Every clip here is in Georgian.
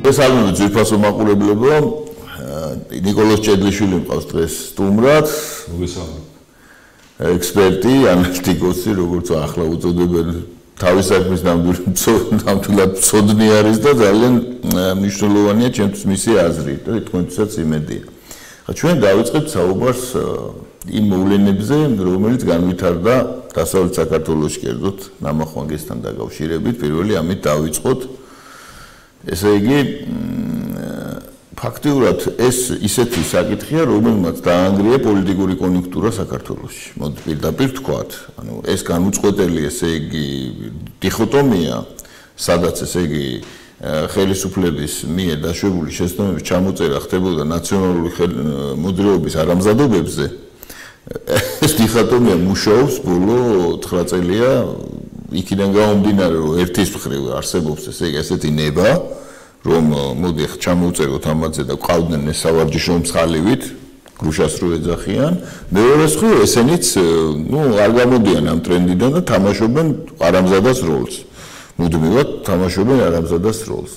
ეს ალბათ ძვირფასო მაყურებლებო ნიკოლოზ ჭედლიშვილი მყავს დღეს სტუმრად ექსპერტი ანალიტიკოსი როგორც ახლა უწოდებენ თავის საქმის ნამდვილად მცოდნე არის და ძალიან მნიშვნელოვანია ჩემთვის მისი აზრი და თქვენთვისაც იმედია. ჩვენ დავიწყებთ საუბარს იმ მოვლენებზე, რომელიც განვითარდა დასავლეთ საქართველოში, კერძოდ ნამახვანგესთან დაკავშირებით. პირველი ამით დავიწყოთ. ესე იგი, ფაქტიურად ეს ისეთი საკითხია, რომელმაც დაანგრია პოლიტიკური კონიუნქტურა საქართველოში. მოდი პირდაპირ ვთქვათ, ანუ ეს განუწყვეტელი, ესე იგი, დიქოტომია, სადაც ესე იგი ხელისუფლების მიერ დაშვებული შეცდომების ჩამოწერა ხდებოდა ნაციონალური მოძრაობის არამზადობებზე. ეს დიქოტომია მუშაობს ბოლო 9 წელია, იქიდან გამომდინარე, რომ ერთის მხრივ არსებობს ესე იგი ესეთი ნება, რომ მოდი ხ ჩამოვწეროთ ამაზე და ყავდნენ ეს სავარჯიშო მსხალივით, გრუშას რო ეძახიან, მეორეს მხრივ ესენიც, არ გამოდიან ამ ტრენდიდან და თამაშობენ არამზადას როლს. მუდმივად თამაშობენ არამზადას როლს.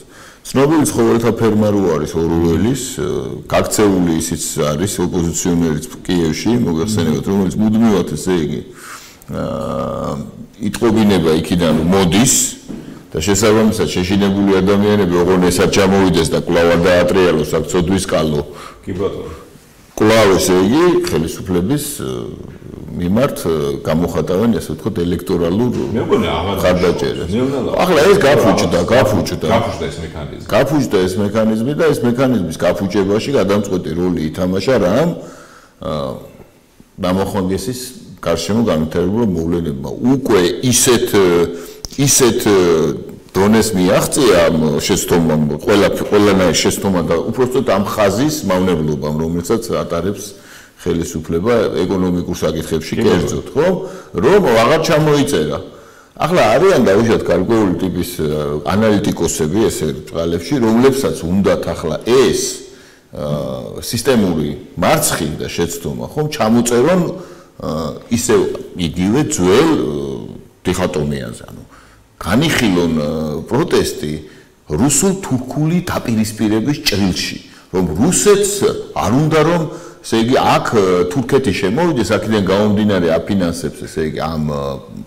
ცნობილი ცხოველთა ფერმა რო არის ორუელის, გაქცეული ისიც არის ოპოზიციონერიც კიევში, მოგახსენებათ, რომელიც მუდმივად ესე იგი იტყობინება იქიდან მოდის და შესაბამისად შეშინებული ადამიანები ოღონდ ესაც ჩამოვიდეს და კვლავ დაატრიალოს აქ ცოდვის კალო. კი ბატონო. კვლავ ესე იგი ხელისუფლების მიმართ გამოხატავენ ესე ვთქვათ ელექტორალურ ხარდაჭერას. ახლა ეს გაფუჭდა ეს მექანიზმი და ეს მექანიზმის გაფუჭებაში გადამწყვეტი როლი ითამაშა რამ ნამახვანგესის გარშემო განვითარებულ მოვლენებმა. უკვე ისეთ დონეს მიაღწია შეცდომამ ყველანაირ შეცდომამ და უпростоოდ ამ ხაზის მავნებლობამ, რომელსაც ატარებს ხელისუფლება ეკონომიკურ საკითხებში კერძოდ, ხო? რომ აღარ ჩამოიწერა. ახლა არიან დაუშვათ გარკვეული ტიპის ანალიტიკოსები ესე წყალებში, რომლებსაც უნდათ ახლა ეს სისტემური მარცხი და შეცდომა, ხო, ჩამოწერონ ისე იგივე ძველ დიქოტომიაზე, ანუ განიხილონ პროტესტი რუსულ-თურქული დაპირისპირების ჭრილში, რომ რუსეთს არ უნდა რომ ესე იგი აქ თურქეთი შემოვიდეს, აქედან გამომდინარე აფინანსებს ესე იგი ამ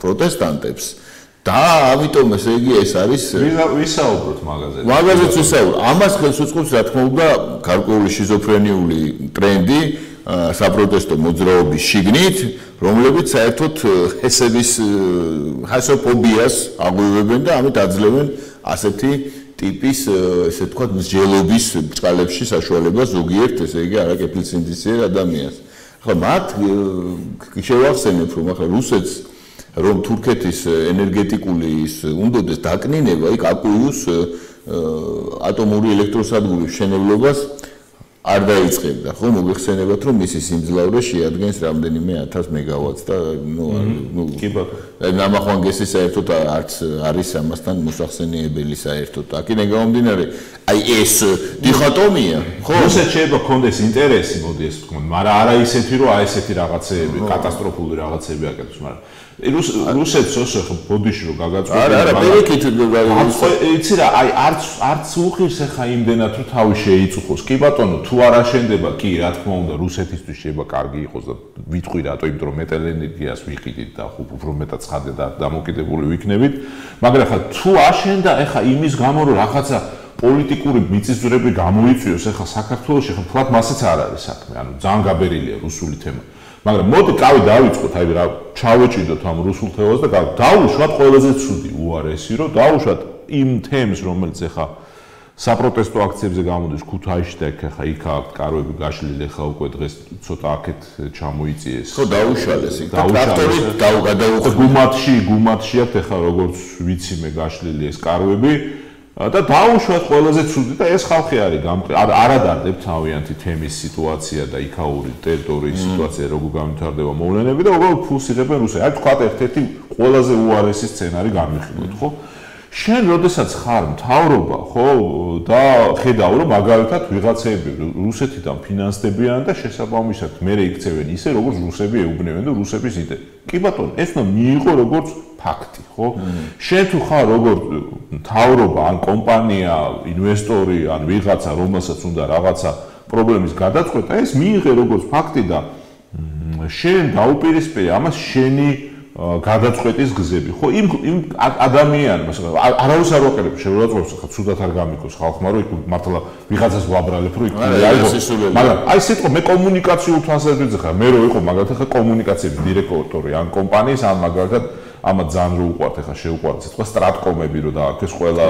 პროტესტანტებს და ამიტომ ესე იგი ეს არის ვისაუბროთ მაგაზე. მაგაზეც ვისაუბროთ. ამას ხელს უწყობს რა თქმა უნდა გარკვეული შიზოფრენიული ტრენდი საპროტესტო მოძრაობის შიგნით, რომლებიც საერთოდ ჰესების ჰასოფობიას აღვივებენ და ამით აძლევენ ასეთი ტიპის ესე ვთქვათ მსჯელობის წყალებში საშუალებას ზოგიერთ ესე იგი არაკეფილსინდისიერ ადამიანს. ახლა მათ შევახსენებ რომ ახლა რუსეთს რომ თურქეთის ენერგეტიკული ის უნდოდეს დაკნინება, იქ აკუიუს ატომური ელექტროსადგურის მშენებლობას არ დაიწყებდა, ხო, მოგეხსენებათ, რომ მისი სიმძლავრე შეადგენს რამდენიმე 1000 მეგავატს და კი ბატონო. ნამახვანგესი საერთოდ არც არის ამასთან მოსახსენიებელი საერთოდ. აქედან გამომდინარე, აი ეს დიქოტომია, ხო? რუსეთს შეიძლება კონდეს ინტერესი, მოდი ეს ვთქვათ, მაგრამ არა ისეთი, რომ აი ესეთი რაღაცეები, კატასტროფული რაღაცეები აკეთოს, მაგრამ რუსეთს όσο ხო ბოდიში რო გაგაწყვეტა. არა, პირიქით იცი რა, აი არც უხირს ახლა იმდენად რომ თავი შეიწუხოს. კი ბატონო, თუ არ აშენდება, კი, რა თქმა უნდა, რუსეთისთვის შეიძლება კარგი იყოს და ვიტყვი რატო, იმიტომ რომ მეტალენერგიას ვიყიდით და უფრო მეტად ცხადე და დამოკიდებული ვიქნებით. მაგრამ ახლა თუ აშენდა, ახლა იმის გამო რომ რაღაცა პოლიტიკური მიწისძვრები გამოიწვიოს ახლა საქართველოში, ახლა ფლად მასეც არ არის საქმე, ანუ ძალიან გაბერილია რუსული თემა. მაგრამ მოდი კავი დავიწყოთ, აი რა ჩავეჭიდოთ ამ რუსულ თეორიას და დავუშვათ ყველაზე ცუდი უარესი, რომ დავუშვათ იმ თემს, რომელიც ახლა საპროტესტო აქციებზე გამოდის ქუთაისში და ახლა იქ აქვს კაროები გაშლილი, ახლა უკვე დღეს ცოტა აქეთ ჩამოიწიეს. ხო, დაუშალეს იქ. ტრაქტორით გადაუხდა გუმათში აქვს ახლა როგორც ვიცი მე გაშლილი ეს კაროები. და დაუშვათ ყველაზე ცუდი და ეს ხალხი არის არ ადარდებთ თავიანთი თემის სიტუაცია და იქაური ტერიტორიის სიტუაცია როგორ განვითარდება მოვლენები და უბრალოდ ფულს იღებენ რუსები. აი თქვა ერთ-ერთი ყველაზე უარესი სცენარი განვიხილოთ, ხო? შენ როდესაც ხარ მთავრობა, ხო, და ხედავ რომ მაგალითად ვიღაცები რუსეთიდან ფინანსდებიან და შესაბამისად მე იქცევენ ისე როგორც რუსები ეუბნებიან და რუსების იდეა. კი ბატონო, ეს უნდა მიიღო როგორც ფაქტი, ხო? შენ თუ ხარ როგორც მთავრობა, ან კომპანია, ინვესტორი, ან ვიღაცა, რომელსაც უნდა რაღაცა პრობლემის გადაწყვეტა, ეს მიიღე როგორც ფაქტი და შენ დაუპირისპირე ამას შენი გადაწყვეტის გზები. ხო, იმ ადამიანს არავის არ ვაყენებ შეურაცხყოფს, ხა ცუდად არ გამიქოს ხალხმა, რომ იქ მართლა ვიღაცას ვაბრალებ, რომ იქ მაგრამ აი სიტყვა მე კომუნიკაციულ თვალსაზრისით ხარ, მე რო იყო მაგალითად ხა კომუნიკაციების დირექტორი ან კომპანიის ან მაგალითად ამათ ძალიან რო უყვართ, ხა შეუყვართ სიტყვა სტრატკომები, რომ დაარქვეს ყველა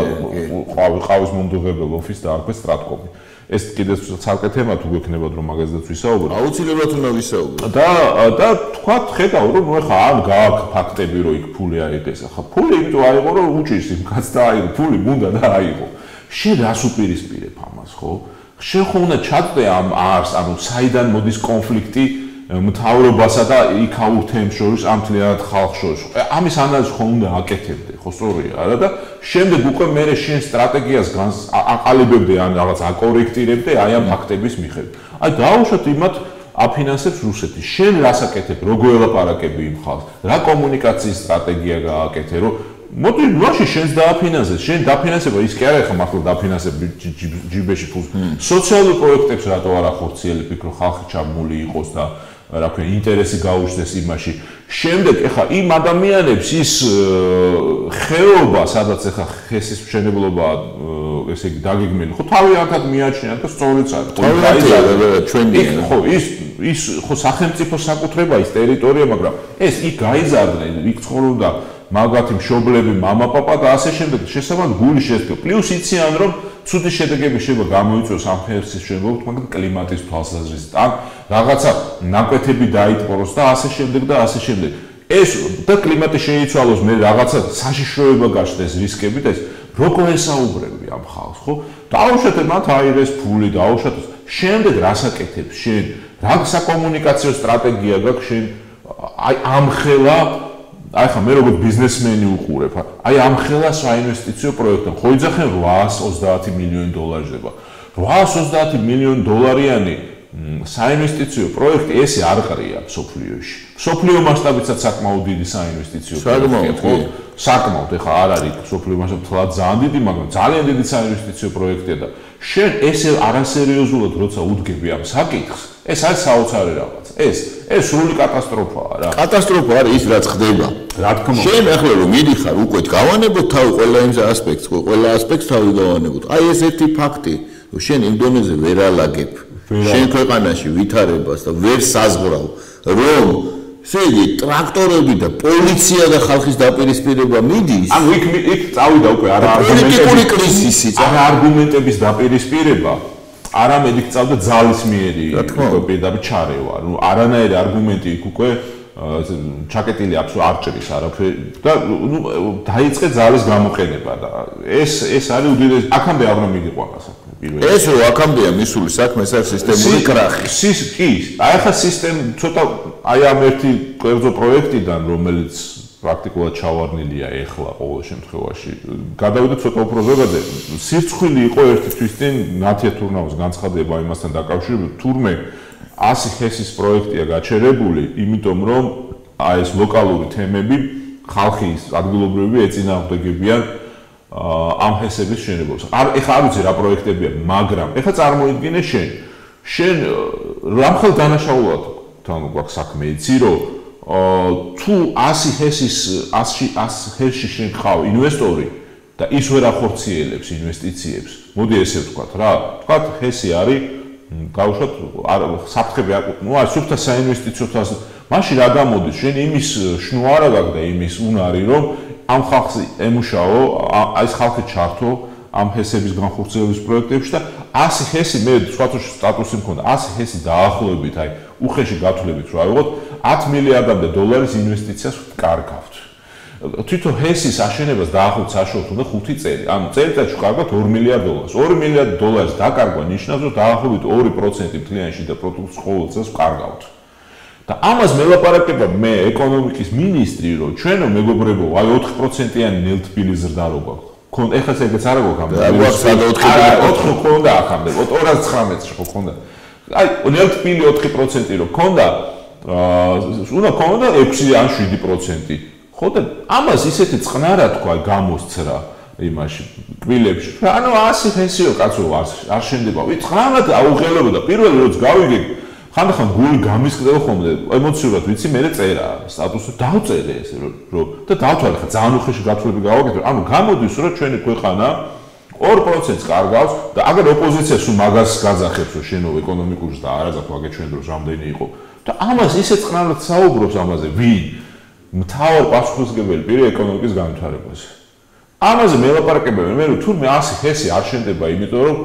ყავის მომდუღებელ ოფისს დაარქვეს სტრატკომი. ეს კიდე ცალკე თემა თუ გვექნებათ რომ მაგაზეც ვისაუბროთ. აუცილებლად უნდა ვისაუბროთ. და თქვათ ხედავ რომ ხა ამ გააქვს ფაქტები რომ იქ ფული აიღეს. ხა ფული იმიტომ აიღო რომ უჭირს იმ კაცს და აიღო ფული უნდა და აიღო. შენ რას უპირისპირებ ამას, ხო? შენ ხო უნდა ჩაწვდე ამ არს, ანუ საიდან მოდის კონფლიქტი მთავრობასა და იქაურ თემს შორის ამ თლიანად ხალხს შორის. ამის ანალიზს ხო უნდა აკეთებდე, ხო სწორია არა და შემდეგ უკვე მე შენ სტრატეგიას აყალიბებდე ან რაღაც აკორექტირებდე აი ამ ფაქტების მიხედვით. აი დაუშვათ იმათ აფინანსებს რუსეთი. შენ რას აკეთებ, როგორ ელაპარაკები იმ ხალხს, რა კომუნიკაციის სტრატეგია გააკეთე, რომ მოდი რაში შენს დააფინანსებს, შენ დაფინანსება ის კი არა ხა მართლა დაფინანსებ ჯიბეში ფულს. სოციალურ პროექტებს რატო არ ახორციელებ, იქ რომ ხალხი ჩაბმული იყოს და რა ქვია ინტერესი გაუჩნდეს იმაში. შემდეგ ეხა იმ ადამიანებს ის ხეობა, სადაც ეხა ხესის მშენებლობა ესე იგი დაგეგმილი, ხო თავიანთად მიაჩნიათ და სწორიც არის. ჩვენია. ხო ის ხო სახელმწიფო საკუთრება ის ტერიტორია, მაგრამ ეს იქ გაიზარდნენ, იქ ცხოვრობდა მაგათი მშობლები, მამა-პაპა და ასე შემდეგ. შესაბამისად გული შედგება. პლუს იციან რომ ცუდი შედეგები შეიძლება გამოიწვიოს ამ ხერხის შემოგვთ, მაგრამ კლიმატის თვალსაზრისით. ან რაღაცა ნაკვეთები დაიტყოროს და ასე შემდეგ და ასე შემდეგ. ეს და კლიმატი შეიცვალოს, მე რაღაცა საშიშროება გაჩნდეს რისკები და ეს როგორ ესაუბრები ამ ხალხს, ხო? დაუშვათ მათ აიღეს ფული, დაუშვათ. შემდეგ რას აკეთებს შენ? რა საკომუნიკაციო სტრატეგია გაქვს შენ? აი ამხელა აი ხა მე როგორც ბიზნესმენი უყურებ, აი ამხელა საინვესტიციო პროექტთან ხო იძახენ 830 მილიონი დოლარი ჟება. 830 მილიონი დოლარიანი საინვესტიციო პროექტი ესე არ ყრია სოფლიოში. სოფლიო მასშტაბითაც საკმაოდ დიდი საინვესტიციო პროექტია, ხო? საკმაოდ ეხა არ არის სოფლიო მასშტაბით ძალიან დიდი, მაგრამ ძალიან დიდი საინვესტიციო პროექტია და შენ ესე არასერიოზულად როცა უდგები ამ საკითხს, ეს არის საოცარი რაღაც. ეს სრული კატასტროფაა რა. კატასტროფა არის ის რაც ხდება. რა თქმა უნდა. შენ ახლა რომ მიდიხარ უკვე გავანებოთ თავი ყველა იმ ასპექტს, ყველა ასპექტს თავი გავანებოთ. აი ეს ერთი ფაქტი, რომ შენ იმ დონეზე ვერ ალაგებ. შენ ქვეყანაში ვითარებას და ვერ საზღვრავ, რომ ესე იგი ტრაქტორები და პოლიცია და ხალხის დაპირისპირება მიდის. ანუ იქ წავიდა უკვე არა პოლიტიკური კრიზისი, არა არგუმენტების დაპირისპირება. არამედ იქ წავდა ძალისმიერი პირდაპირ ჩარევა. ნუ არანაირი არგუმენტი იქ უკვე ჩაკეტილი აქვს არ ჭრის არაფერი და ნუ დაიწყე ძალის გამოყენება და ეს არის უდიდესი აქამდე არ უნდა მიგიყვანა საქმე პირველი. ეს რო აქამდეა მისული საქმე, ეს არის სისტემური კრახი. კი, აი ხა სისტემა ცოტა აი ამ ერთი კერძო პროექტიდან რომელიც პრაქტიკულად ჩავარნილია ეხლა ყოველ შემთხვევაში. გადავიდეთ ცოტა უფრო ზოგადად. სირცხვილი იყო ერთთვის წინ ნათია თურნაუს განცხადება იმასთან დაკავშირებით, თურმე 100 ხესის პროექტია გაჩერებული, იმიტომ რომ აი ეს ლოკალური თემები ხალხის ადგილობრივები ეწინააღმდეგებიან ამ ხესების შენებობას. ეხლა არ ვიცი რა პროექტებია, მაგრამ ეხლა წარმოიდგინე შენ რამხელ დანაშაულად თან გვაქვს საქმე, იცი რომ თუ 100 ხესის 100 ხეში შენ ხავ ინვესტორი და ის ვერ ახორციელებს ინვესტიციებს. მოდი ესე ვთქვათ რა, ვთქვათ ხესი არის გავუშვათ საფრთხები არ ნუ აი სუფთა საინვესტიციო თვალს მაშინ რა გამოდის შენ იმის შნუ არა გაქვს და იმის უნარი რომ ამ ხალხს ემუშაო აი ეს ხალხი ჩართო ამ ხესების განხორციელების პროექტებში და 100 ხესი მე სხვათა სტატუსი მქონდა 100 ხესი დაახლოებით აი უხეში გათვლებით რა ვიღოთ 10 მილიარდამდე დოლარის ინვესტიციას ვკარგავთ თვითონ ჰესის აშენებას დაახლოებით საშუალოდ უნდა 5 წელი. ანუ წელიწადში ვკარგავთ 2 მილიარდ დოლარს. 2 მილიარდ დოლარის დაკარგვა ნიშნავს, რომ დაახლოებით 2% მთლიანი შიდა პროდუქტის ყოველწელს ვკარგავთ. და ამას მელაპარაკება მე ეკონომიკის მინისტრი, რომ ჩვენო მეგობრებო, აი 4%-იანი ნელთბილი ზრდა რო გვაქვს. ქონდა ეხლა ეგეც არა გქონდა. რა გვაქვს სადა 4 ქონდა ახამდე. 2019-ში ხო ქონდა. აი, ნელ თბილი 4% რო ქონდა, უნდა ქონდა 6 ან 7%. ხო და ამას ისეთი წყნარა თქვა გამოსცრა იმაში კბილებში. ანუ 100 ფესიო კაცო არ შენდება. ვიწყნარად აუღელებოდა. პირველი როც გავიგე ხანდახან გული გამისკდება ხოლმე ემოციურად ვიცი მე წერა სტატუსი დავწერე ესე რომ და დავთვალე ხა ძალიან უხეში გათვლები გავაკეთე ანუ გამოდის რომ ჩვენი ქვეყანა 2%-ს კარგავს და აგერ ოპოზიცია სულ მაგას გაძახებს რომ შენო ეკონომიკურს და არა გაქვს ვაგე ჩვენ დროს რამდენი იყო და ამას ისე წყნარად საუბრობს ამაზე ვინ მთავარ პასუხისმგებელი პირი ეკონომიკის განვითარებაზე ამაზე მელაპარაკებენ მე რომ თურმე 100 ხესი არ შენდება იმიტომ რომ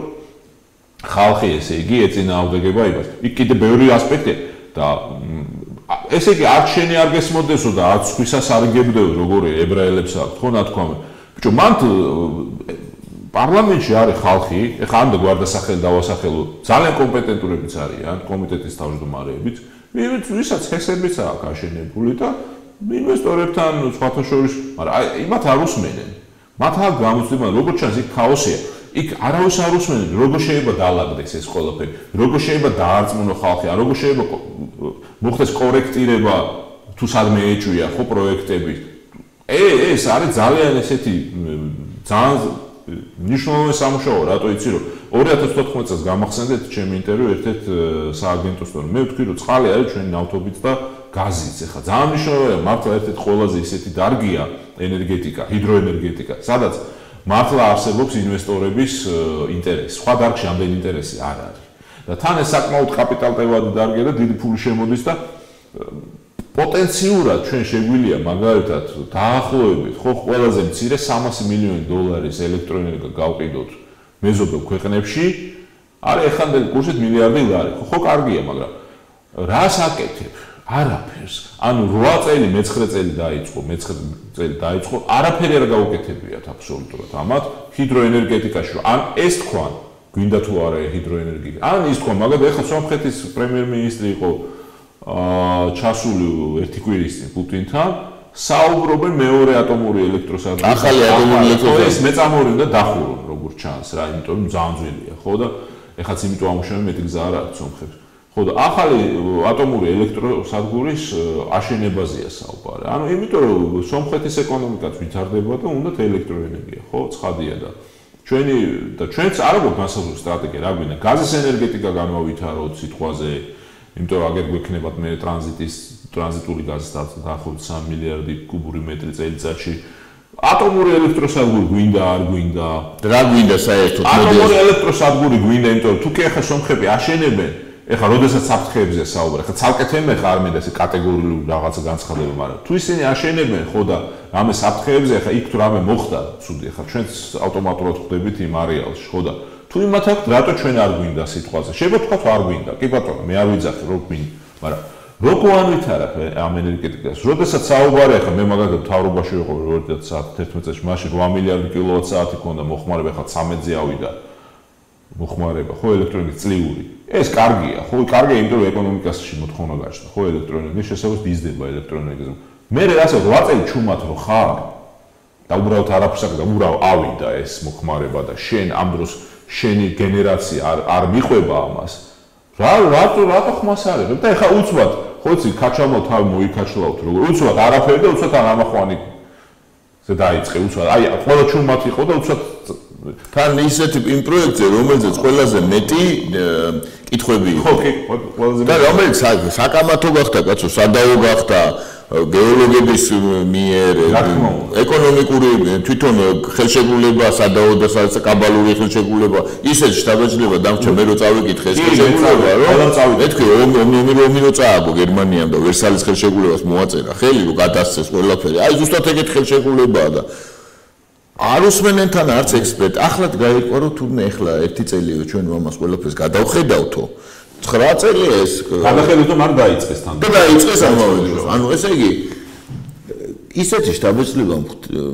ხალხი ესე იგი ეწინააღმდეგება იმას. იქ კიდე ბევრი ასპექტია და ესე იგი არც შენი არ გესმოდესო და არც სხვისას არ იგებდეო როგორი ებრაელებს აქვს ხო ნათქვამი. ბიჭო მან პარლამენტში არის ხალხი, ეხლა ამ და გვარდასახელი დავასახელო, ძალიან კომპეტენტურებიც არიან, კომიტეტის თავმჯდომარეებიც, ვისაც ჰესებიც აქვს აშენებული და ინვესტორებთან სხვათა შორის, მაგრამ იმათ არ უსმენენ. მათ აქ გამოცდილება როგორც ჩანს იქ ქაოსია. იქ არავის არ უსმენენ, როგორ შეიძლება დაალაგდეს ეს ყველაფერი, როგორ შეიძლება დაარწმუნო ხალხი, როგორ შეიძლება მოხდეს კორექტირება თუ სადმე ეჭვია ხო პროექტები. ეს არის ძალიან ესეთი ძალიან მნიშვნელოვანი სამუშაო, რატო იცი რომ 2014 წელს გამახსენდეთ ჩემი ინტერვიუ ერთ-ერთ სააგენტოსთან. მე ვთქვი რომ წყალი არის ჩვენი ნავთობიც და გაზიც. ეხლა ძალიან მნიშვნელოვანია მართლა ერთ-ერთი ყველაზე ისეთი დარგია ენერგეტიკა, ჰიდროენერგეტიკა, სადაც მართლა არსებობს ინვესტორების ინტერესი. სხვა დარგში ამდენი ინტერესი არ არის. და თან ეს საკმაოდ კაპიტალტევადი დარგია და დიდი ფული შემოდის და პოტენციურად ჩვენ შეგვიძლია მაგალითად დაახლოებით ხო ყველაზე მცირე 300 მილიონი დოლარის ელექტროენერგია გავყიდოთ მეზობელ ქვეყნებში. არის ეხანდელი კურსით მილიარდი ლარი. ხო კარგია, მაგრამ რას აკეთებ? არაფერს. ანუ 8 წელი, მე-9 წელი დაიწყო, მე-9 წელი დაიწყო, არაფერი არ გაუკეთებიათ აბსოლუტურად. ამათ ჰიდროენერგეტიკაში ან ეს თქვან, გვინდა თუ არა ჰიდროენერგია. ან ის თქვან, მაგალითად ეხლა სომხეთის პრემიერ-მინისტრი იყო ჩასული ერთი კვირის წინ პუტინთან, საუბრობენ მეორე ატომური ელექტროსადგურის. ახალი ატომური ელექტროსადგური. ეს მეწამორი უნდა დახურონ, როგორც ჩანს რა, იმიტომ რომ ძალიან ძვირია, ხო და ეხაც იმიტომ ამუშავებენ მეტი გზა არ აქვს სომხებს. ხო და ახალი ატომური ელექტროსადგურის აშენებაზეა საუბარი. ანუ იმიტომ რომ სომხეთის ეკონომიკაც ვითარდება და უნდათ ელექტროენერგია, ხო, ცხადია და ჩვენც არ აქვს განსაზღვრული სტრატეგია, რა გვინდა, გაზის ენერგეტიკა განვავითაროთ სიტყვაზე, იმიტომ რომ აგერ გვექნებათ მე ტრანზიტული გაზის დაახლოებით 3 მილიარდი კუბური მეტრი წელიწადში. ატომური ელექტროსადგური გვინდა, არ გვინდა? რა გვინდა საერთოდ? ატომური ელექტროსადგური გვინდა, იმიტომ რომ თუ კი ახლა სომხები აშენებენ ეხლა როდესაც საფრთხეებზე საუბარი, ხა ცალკე თემა ხა არ მინდა ესე კატეგორიული რაღაცა განცხადება, მაგრამ თუ ისინი აშენებენ ხო და რამე საფრთხეებზე, ხა იქ თუ რამე მოხდა, ცუდი, ხა ჩვენც ავტომატურად ხვდებით იმ არეალში, ხო და თუ იმათ აქვს, რატო ჩვენ არ გვინდა სიტყვაზე? შეიძლება თქვა არ გვინდა. კი ბატონო, მე არ ვიძახი, რო გვინდა, მაგრამ როგორ ანვითარებ ამ ენერგეტიკას? როდესაც საუბარი ხა მე მაგალითად მთავრობაში ვიყო 2011 წელს, მაშინ 8 მილიარდი კილოვატ-საათი ქონდა მოხმარება, ხა 13-ზე ავიდა. მოხმარება, ხო ელექტროენერგიის წლიური. ეს კარგია, ხო, კარგია, იმიტომ რომ ეკონომიკაში მოთხოვნა გაჩნდა, ხო, ელექტროენერგიის შესაძლოა დიზდება ელექტროენერგიაზე. მე რასაც 8 წელი ჩუმად რო ხარ და უბრალოდ არაფერს აკეთებ, უბრალოდ ავიდა ეს მოხმარება და შენ ამ დროს შენი გენერაცია არ მიყვება ამას. რატო ხმას არის? და ეხა უცბად, ხო იცი, ქაჩამო თავი მოიქაჩლავთ, როგორ უცბად არაფერი და უცბად ამახვანი ზე დაიწყე უცბად. აი, ყველა ჩუმად იყო და უცბად თან ისეთი იმ პროექტზე, რომელზეც ყველაზე მეტი კითხვები იყო. ხო, კი, ყველაზე მეტი. და რომელიც საკამათო გახდა, კაცო, სადაო გახდა გეოლოგების მიერ, ეკონომიკური თვითონ ხელშეკრულება, სადაო და კაბალური ხელშეკრულება, ისეთ შტაბეჭდილება დამრჩა მე რო წავიკითხე ეს ხელშეკრულება, რომ მეთქი ომი რო წააგო გერმანიამ და ვერსალის ხელშეკრულებას მოაწერა ხელი რომ გადასცეს ყველაფერი. აი ზუსტად ეგეთ ხელშეკრულებაა და არ უსმენენ თან არც ექსპერტ. ახლად გაიყო რომ თურმე ეხლა 1 წელია ჩვენ ამას ყველაფერს გადავხედავთო. 9 წელია ეს. გადახედავთ რომ არ დაიწყეს თან. და დაიწყეს ამავე დროს. ანუ ესე იგი ისეთი შტაბეჭდილება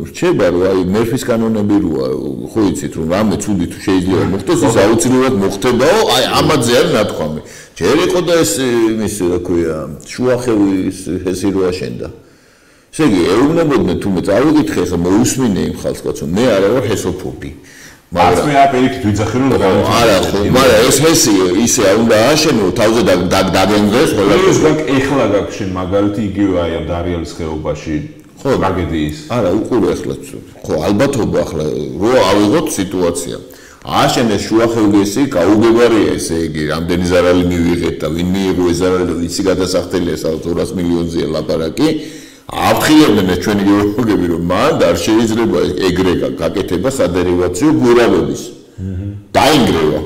რჩება რომ აი მერფის კანონები როა, ხო იცით რომ რამე ცუდი თუ შეიძლება მოხდეს, ის აუცილებლად მოხდებაო, აი ამაზე არის ნათქვამი. ჯერ იყო და ეს იმის რა ქვია, შუახევის ჰესი რო აშენდა. ესე იგი, ეუბნებოდნენ თუმე წავიკითხე, ხა მოусმინე იმ ხალხს, კაცო, მე არა ვარ ჰესოფობი. მაგრამ მე აპერიქით ვიძახი რომ არა ხო, მაგრამ ეს ჰესი ისე არ უნდა ააშენო, თავზე დაგენგრეს ყველა. ეს ეხლა გაქვს შენ მაგალითი იგივე აი ამ დარიალის ხეობაში ხო ტრაგედიის. არა, უყურე ახლა. ხო, ალბათობა ახლა რო ავიღოთ სიტუაცია. ააშენეს შუახევგესი, გაუგებარია ესე იგი, რამდენი ზარალი მივიღეთ და ვინ მიიღო ეს ზარალი და ვიცი გადასახდელია 200 მილიონზეა ლაპარაკი. აფრთხილებდნენ ეს ჩვენი გეოლოგები რომ მან არ შეიძლება ეგრე გაკეთება სადერივაციო გვირაბების. დაინგრევა.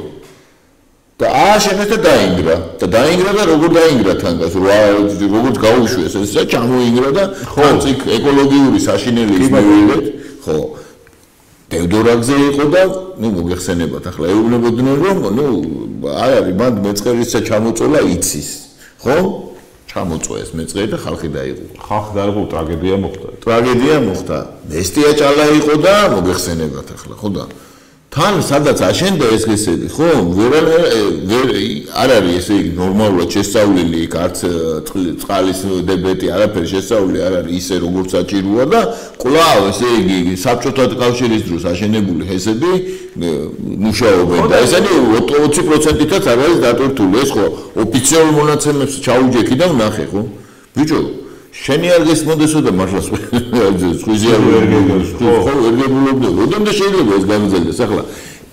და ააშენეს და დაინგრა. და დაინგრა და როგორ დაინგრა თანგას, როგორც გაუშვეს ესა ჩამოინგრა და ხანწიკ ეკოლოგიური საშინელი ის მივიღეთ. ხო. დევდორაგზე იყო და ნუ მოგეხსენებათ ახლა ეუბნებოდნენ რომ ნუ არ არის მან მეწყერისა ჩამოწოლა იცის. ხო? ჩამოწვეს მეწყერი და ხალხი დაიღუპა. ხალხი დაიღუპა, ტრაგედია მოხდა. ტრაგედია მოხდა. მესტია ჭალა იყო და მოგეხსენებათ ახლა, ხო და თან სადაც აშენდა ეს გესები, ხო? ვერ არ არის ესე იგი ნორმალურად შესწავლილი იქ არც წყალის დებეტი, არაფერი შესწავლილი არ არის ისე როგორც საჭიროა და კვლავ ესე იგი საბჭოთა კავშირის დროს აშენებული ჰესები მუშაობენ და ესენი 20%-ითაც არ არის დატვირთული, ეს ხო ოფიციალურ მონაცემებს ჩაუჯექი და ვნახე, ხო? ბიჭო შენი არ გესმოდესო და მართლა სხვიზია ხო ერგებულობდი როდემდე შეიძლება ეს გამიძელდეს ახლა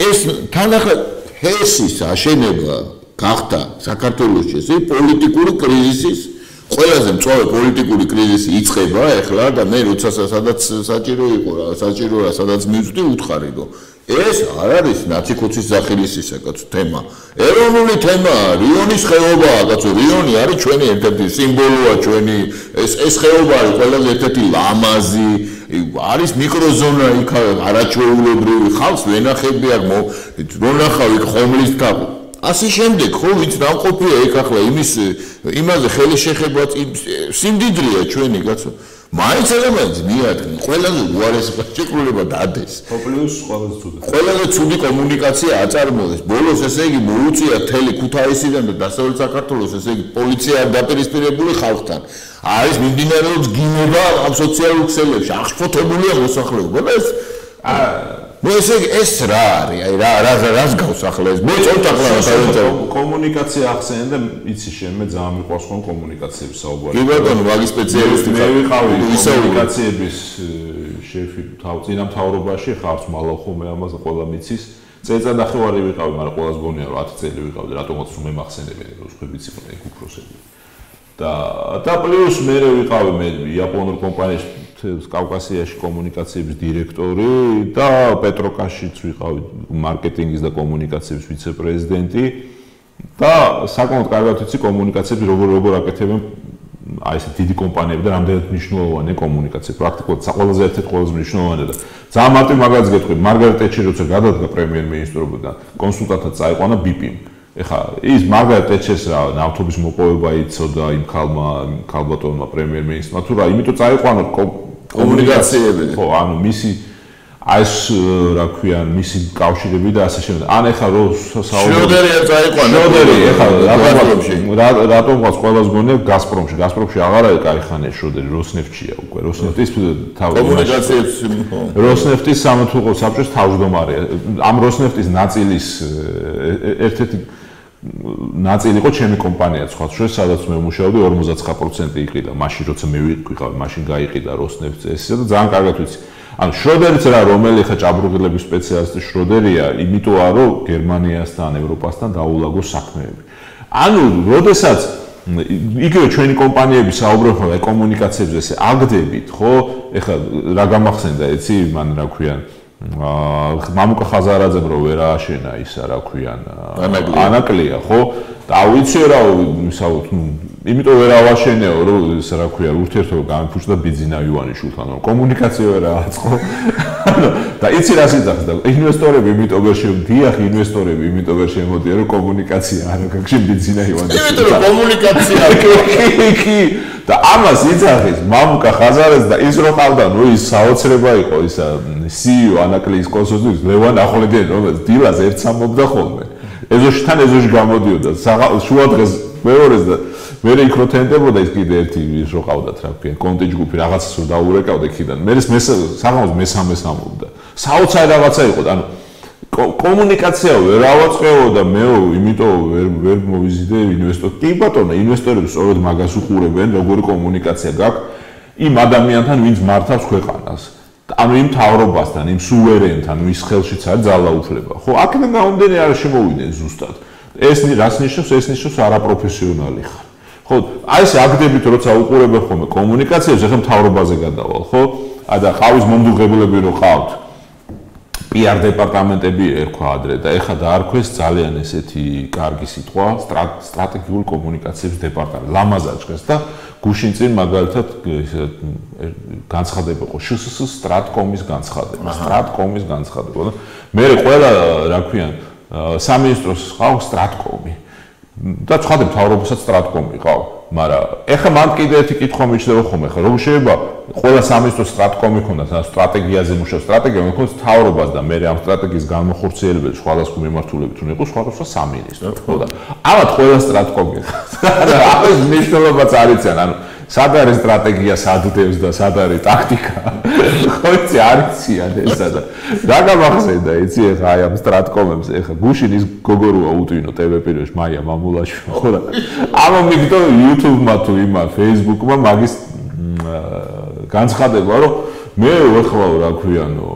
ეს თან ახლა ჰესის აშენება გახდა საქართველოში ეს პოლიტიკური კრიზისის ყველაზე მწვავე პოლიტიკური კრიზისი იწყება ახლა და მე როცა სადაც საჭირო იყო რა საჭირო რა სადაც მივწვდი უთხარი რომ ეს არ არის ნაციკოცის захиლისისა კაცო თემა ეროვნული თემაა რიონის ხეობაა კაცო რიონი არის ჩვენი ერთ-ერთი სიმბოლოა ჩვენი ეს ხეობა არის ყველაზე ერთ-ერთი ლამაზი არის მიკროზონა იქ არაჩვეულებრივი ხალხს ვენახები არ მონახავი ხომლის თაღი ასე შემდეგ ხო ვინც დამყოფია იქ ახლა იმაზე ხელი შეხება სიმდიდრეა ჩვენი კაცო მაინც ელემენტს მიადგენ ყველაზე უარეს შეკრულება დადეს პოპულიზმს ყველაზე ცუდი კომუნიკაცია აწარმოეს ბოლოს ესე იგი მოუწია თელი ქუთაისიდან და დასავლეთ საქართველოს ესე იგი პოლიცია არ დაპირისპირებული ხალხთან არის მიმდინარეობს გინება ამ სოციალურ ქსელებში აღშფოთებულია მოსახლეობა და ეს ნუ ეს რა არის აი რას გავს ახლა ეს მოწონთ ახლა კომუნიკაცია ახსენე და იცი შენ მე ძალიან მიყვარს ხომ კომუნიკაციების საუბარი კი ბატონო მაგის სპეციალისტი მე ვიყავი კომუნიკაციების შეფი წინამთავრობაში ხარც მალავ ხოლმე ამაზე ყველა მიცის წელწადახევარი ვიყავი მაგრამ ყველას გონია რომ 10 წელი ვიყავდი რატომაც რომ მემახსენებენ რომ სხვებიც იყვნენ ეგ უფროსები და პლუს მე ვიყავი მე იაპონურ კომპანიაში კავკასიაში კომუნიკაციების დირექტორი და პეტროკაშიც ვიყავი მარკეტინგის და კომუნიკაციების ვიცე-პრეზიდენტი და საკმაოდ კარგად ვიცი კომუნიკაციები როგორ აკეთებენ აი ეს დიდი კომპანიები და რამდენად მნიშვნელოვანია კომუნიკაცია პრაქტიკულად ყველაზე ერთ-ერთი ყველაზე მნიშვნელოვანი და ძალიან მარტივ მაგალითს გეტყვი მარგარეტ ტეტჩერი როცა გადადგა პრემიერ-მინისტრობიდან კონსულტანტად წაიყვანა ბიპიმ ეხა ის მარგარეტ ტეტჩერს რა ნავთობის მოპოვება იცოდა იმ ქალბატონმა პრემიერ-მინისტრმა თუ რა იმიტომ წაიყვანა კომუნიკაციები ხო ანუ მისი აი ეს რა ქვიან მისი კავშირები და ასე შემდეგ ან ეხა რო შროდერი არ წაიყვანა შროდერი ეხა რატომ ყავს ყველას გონია გაზპრომში აღარ არის кайხანე შროდერი როსნეფტშია უკვე როსნეფტის კომუნიკაციებს როსნეფტის სამართლო საბჭოს თავმჯდომარეა ამ როსნეფტის ნაწილის ერთ-ერთი ნაწილი იყო ჩემი კომპანია სხვა შორის სადაც მე ვმუშაობდი 59% იყიდა მაშინ როცა მე ვიყავი მაშინ გაიყიდა როსნეფტს ესა და ძალიან კარგად ვიცი ანუ შროდერიც რა რომელი ხა ჭაბურღილების სპეციალისტი შროდერია იმიტოა რომ გერმანიასთან ევროპასთან დაულაგოს საქმეები ანუ როდესაც იგივე ჩვენი კომპანიები საუბრობენ აი კომუნიკაციებზე ესე აგდებით ხო ეხლა რა გამახსენდა იცი მან რა ქვიან მამუკა ხაზარაძემ რო ვერ ააშენა ისა რა ქვიან ანაკლია ხო და ვიცი რა ვისაუბროთ იმიტომ ვერ ავაშენეო რომ ის რა ქვია ურთიერთობა გამიფუჭდა ბიძინა ივანიშვილთან რომ კომუნიკაცია ვერ ააწყო და იცი რა სიძახს და ინვესტორები იმიტომ ვერ შემოდიახ ინვესტორები იმიტომ ვერ შემოდიან რომ კომუნიკაცია არ აქვს ბიძინა ივანიშვილთან იმიტომ რომ კომუნიკაცია კი და ამას იძახის მამუკა ხაზარაძე და ის რო ყავდა ნუ ის საოცრება იყო ისა CEO ანაკლიის კონსულტანტი ლევან ახოლედიანი რომელიც დილას ერთს ამბობდა ხოლმე ეზოში გამოდიოდა შუადღეს მეორეს და მე იქ რო თენდებოდა ის კიდე ერთი ის რო ყავდათ რა ქვია კონტი ჯგუფი რაღაცას რო დაურეკავდა იქიდან მე საღამოს მესამეს ამობდა საოცარი რაღაცა იყო ანუ კომუნიკაცია ვერ ავაწყეო და მე იმიტომ ვერ მოვიზიდე ინვესტორ კი ბატონო ინვესტორები სწორედ მაგას უყურებენ როგორი კომუნიკაცია გაქვს იმ ადამიანთან ვინც მართავს ქვეყანას ანუ იმ თავრობასთან იმ სუვერენთან ვის ხელშიც არის ძალაუფლება ხო აქედან გამომდინარე არ შემოვიდნენ ზუსტად ეს რას ნიშნავს ეს ნიშნავს არაპროფესიონალი ხარ ხო აი ეს აგდებით როცა უყურებენ ხოლმე კომუნიკაციას ეხლა მთავრობაზე გადავალ ხო და ყავის მომდუღებელები რო ყავთ PR დეპარტამენტები ერქვა ადრე და ეხლა დაარქვეს ძალიან ესეთი კარგი სიტყვა სტრატეგიული კომუნიკაციების დეპარტამენტი ლამაზაჭყეს და გუშინ წინ მაგალითად განცხადება იყო შსს სტრატკომის განცხადება და მე ყველა რა ქვიან სამინისტროს ყავს სტრატკომი და სხვა მთავრობასაც სტრატკომი ყავს მაგრამ ეხლა მან კიდე ერთი კითხვა მიჩნდება ხოლმე ხა როგორ შეიძლება ყველა სამინისტროს სტრატკომი ქონდათ და სტრატეგიაზე მუშაობს სტრატეგია მქონდეს მთავრობას და მე ამ სტრატეგიის განმახორციელებელი სხვადასხვა მიმართულებით უნდა იყოს სხვადასხვა სამინისტრო ხო და ამათ ყველა სტრატკომი და ამის მნიშვნელობაც არ იციან ანუ სად არის სტრატეგია სადდევს და სად არის ტაქტიკა ხო იცი არ იციან ესა და რა გამახსენდა იცი ეხა აი ამ სტრატკომებს ეხა გუშინ ის გოგორუა უტვინო TV პირველში მაია მამულაშვილი ხო და ამა მიგდო YouTube-მა თუ იმა Facebook-მა მაგის განცხადება რომ მე ვეხლავ რა ქვიანო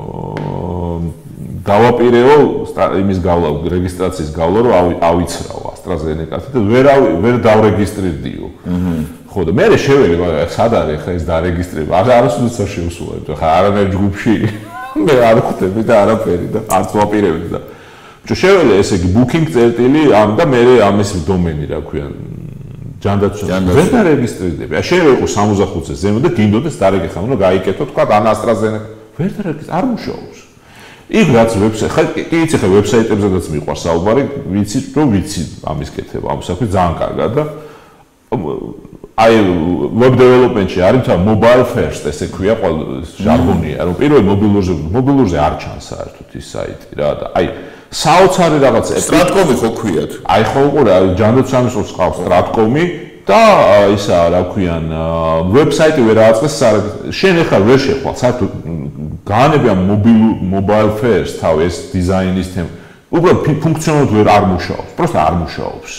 დავაპირეო იმის გავლა რეგისტრაციის გავლა რომ ავიცრავ AstraZeneca-თან და ვერ დავრეგისტრირდიო ხო და მე შეველი მაგრამ სად არის ხა ეს დარეგისტრირება არასოდეს არ შევსულებ ხა არანაირ ჯგუფში მე არ ხვდები და არაფერი და არც ვაპირებდი და შეველი ესე იგი booking წერტილი ამ და მე ამის დომენი რა ქვიან ჯანდაცვა ვერ დარეგისტრირდები შეიძლება იყოს 65-ზე ზემო და გინდოდეს დარეგისტრირება უნდა გაიკეთო თქვა ან AstraZeneca ვერ დარეგისტრირდება არ მუშაობს იქ რაც ვებსაიტი ხა კი იცი ხა ვებსაიტებზედაც მიყვარს საუბარი ვიცი რომ ვიცი ამის კეთება ამ საქმე ძალიან კარგად და აი web development-ში არის თან mobile first ესე ქვია ყველა ჟარგონია რომ პირველ მობილურზე არ ჩანს საერთოდ ის საიტი რა და აი საოცარი რაღაც სტრატკომი ხო ქვიათ აი ხო უყურე ჯანდაცვის ყავს სტრატკომი და ისა რა ქვიან ვებსაიტი ვერ აწყეს შენ ახლა ვერ შეხვალ საერთოდ განები ამ mobile first თავ ეს დიზაინის თემა უბრალოდ ფუნქციონალურად ვერ არ მუშაობს просто არ მუშაობს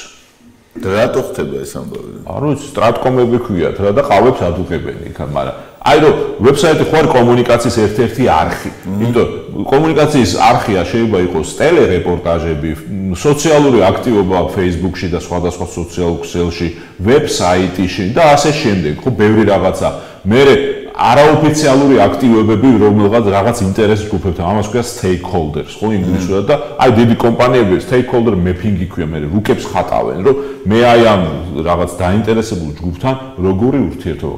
და რატო ხდება ეს ამბავი? არ ვიცი, სტრატკომები ქვიათ რა და ყავებს ადუღებენ იქ, მაგრამ აი რომ ვებსაიტი ხო არის კომუნიკაციის ერთ-ერთი არხი. იმიტომ კომუნიკაციის არხია შეიძლება იყოს ტელერეპორტაჟები, სოციალური აქტივობა Facebook-ში და სხვადასხვა სოციალურ ქსელში, ვებსაიტში და ასე შემდეგ. ხო, ბევრი რაღაცა. მე არაოფიციალური აქტივობები, რომელღაც რაღაც ინტერესის ჯგუფებთან, ამას ქვია stakeholders, ხო, ინგლისურად და აი დიდი კომპანიები stakeholder mapping-ი ქვია, მე რუკებს ხატავენ, რომ მე აი ამ რაღაც დაინტერესებულ ჯგუფთან როგორი ურთიერთობა.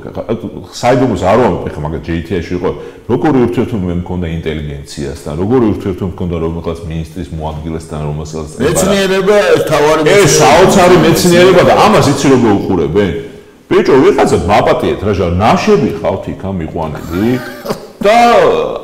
საიდუმლოს არ ვამბობ, ეხლა მაგალითად JTI-ში იყო, როგორი ურთიერთობა მე მქონდა ინტელიგენციასთან, როგორი ურთიერთობა მქონდა რომელიღაც მინისტრის მოადგილესთან, რომელსაც მეცნიერება თავარი ეს საოცარი მეცნიერება და ამას იცი როგორ უყურებენ? ბიჭო, ვიღაცა მაპატიეთ რა ჟა, ნაშები ხავთ იქ ამიყვანილი და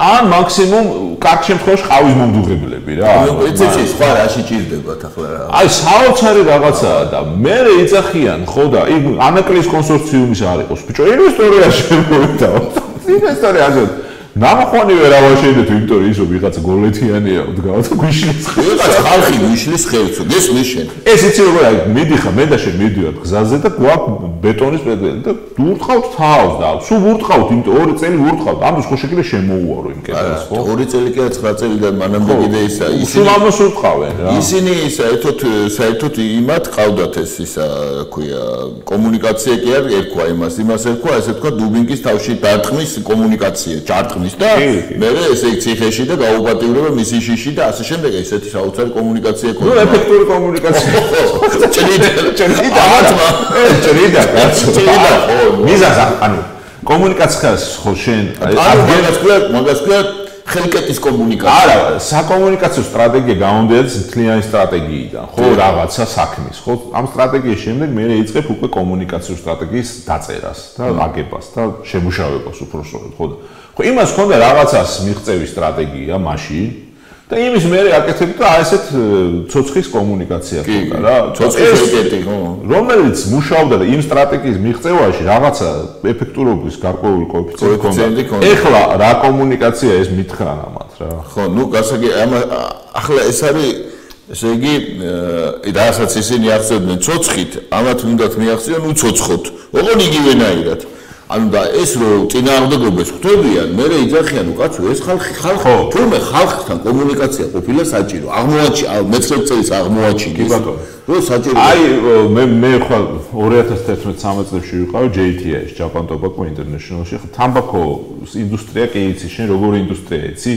ან მაქსიმუმ კარგ შემთხვევაში ყავის მომდუღებლები რა. ეცეში სხვა რაში ჭირდებათ ახლა რა. აი საოცარი რაღაცაა და მე ეძახიან ხო და იქ ანაკლის კონსორციუმის არ იყოს. ბიჭო, ინვესტორია შემოვიდა. ინვესტორია ნამახვანი ვერ ავაშენდეთ ვიქტორი ისო ვიღაცა გოლეთიანია დგავთ გვიშლის ვიღაცა ხალხი გვიშლის ხელს გესმის შენ ეს იცი როგორ აი მიდიხა მე და შენ მიდივართ გზაზე და გვაქვს ბეტონის პედალი და ვურტყავთ თავს და სულ ვურტყავთ იმიტომ 2 წელი ვურტყავთ ამის ხო შეგიძლია შემოუვარო იმ კედელს ხო 2 წელი კი 9 წელიდან მანამდე კიდე ისა ისინი ამას ვურტყავენ რა ისინი საერთოდ იმათ ყავდათ ეს ისა რა ქვია კომუნიკაცია კი არ ერქვა იმას ერქვა ესე თქვა დუბინკის თავში დარტყმის კომუნიკაცია ჭარტყმის და მე ესე ციხეში და გაუპატიურება მისი შიში და ასე შემდეგ ესეთი საოცარი კომუნიკაცია ქონდა. ნუ ეფექტური კომუნიკაცია. ჭრიდა კაცო. მიზაზა ანუ კომუნიკაციას ხო შენ მაგას ქვია ხელკეთის კომუნიკაცია. არა, საკომუნიკაციო სტრატეგია გამომდინარეობს მთლიანი სტრატეგიიდან, ხო, რაღაცა საქმის, ხო? ამ სტრატეგიის შემდეგ მე ეიწყებ უკვე კომუნიკაციო სტრატეგიის დაწერას და აგებას და შემუშავებას უფრო სწორად, ხო? ხო, იმას ხონდა რაღაცას მიღწევის სტრატეგია მაშინ და იმის მერე აკეთებ და ესეთ ცოცხლის კომუნიკაცია ხდება რა. ცოცხლის ეკეტი, ხო? რომელიც მუშაობდა და იმ სტრატეგიის მიღწევაში რაღაცა ეფექტურობის გარკვეული კოეფიციენტი ჰქონდა. ეხლა რა კომუნიკაცია ეს მითხრა ამათ რა. ხო, ნუ გასაგები ახლა ეს არის ესე იგი რასაც ისინი ახსენებდნენ ცოცხით, ამათ უნდათ მიახსენონ უცოცხლოდ. ოღონდ იგივენაირად. ანუ და ეს რო წინააღმდეგობას ხვდებიან, მე იძახიან უკაცო ეს ხალხი თუმე ხალხთან კომუნიკაცია ყოფილა საჭირო. მე-19 წელს აღმოაჩინეს. კი ბატონო. რომ საჭირო. აი მე ხვალ 2011-13 წლებში ვიყავ JTI-ში, Japan Tobacco International-ში. ხა თამბაქოს ინდუსტრია კი იცი, შენ როგორი ინდუსტრია იცი?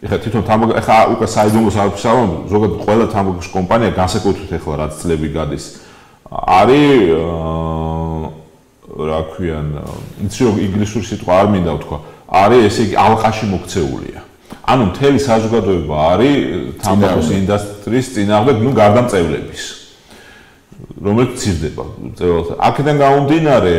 ეხლა თვითონ თამბაქო ეხლა უკვე საიდუმლოს არ ვსაუბრობ, ზოგადად ყველა თამბაქოს კომპანია განსაკუთრებით ეხლა რაც წლები გადის არის რა ქვიან, იცი რომ ინგლისური სიტყვა არ მინდა ვთქვა, არის ესე იგი ალყაში მოქცეულია. ანუ მთელი საზოგადოება არის თამბაქოს ინდუსტრიის წინააღმდეგ, ნუ გარდა მწევლების. რომელიც ცირდება წევალთა. აქედან გამომდინარე,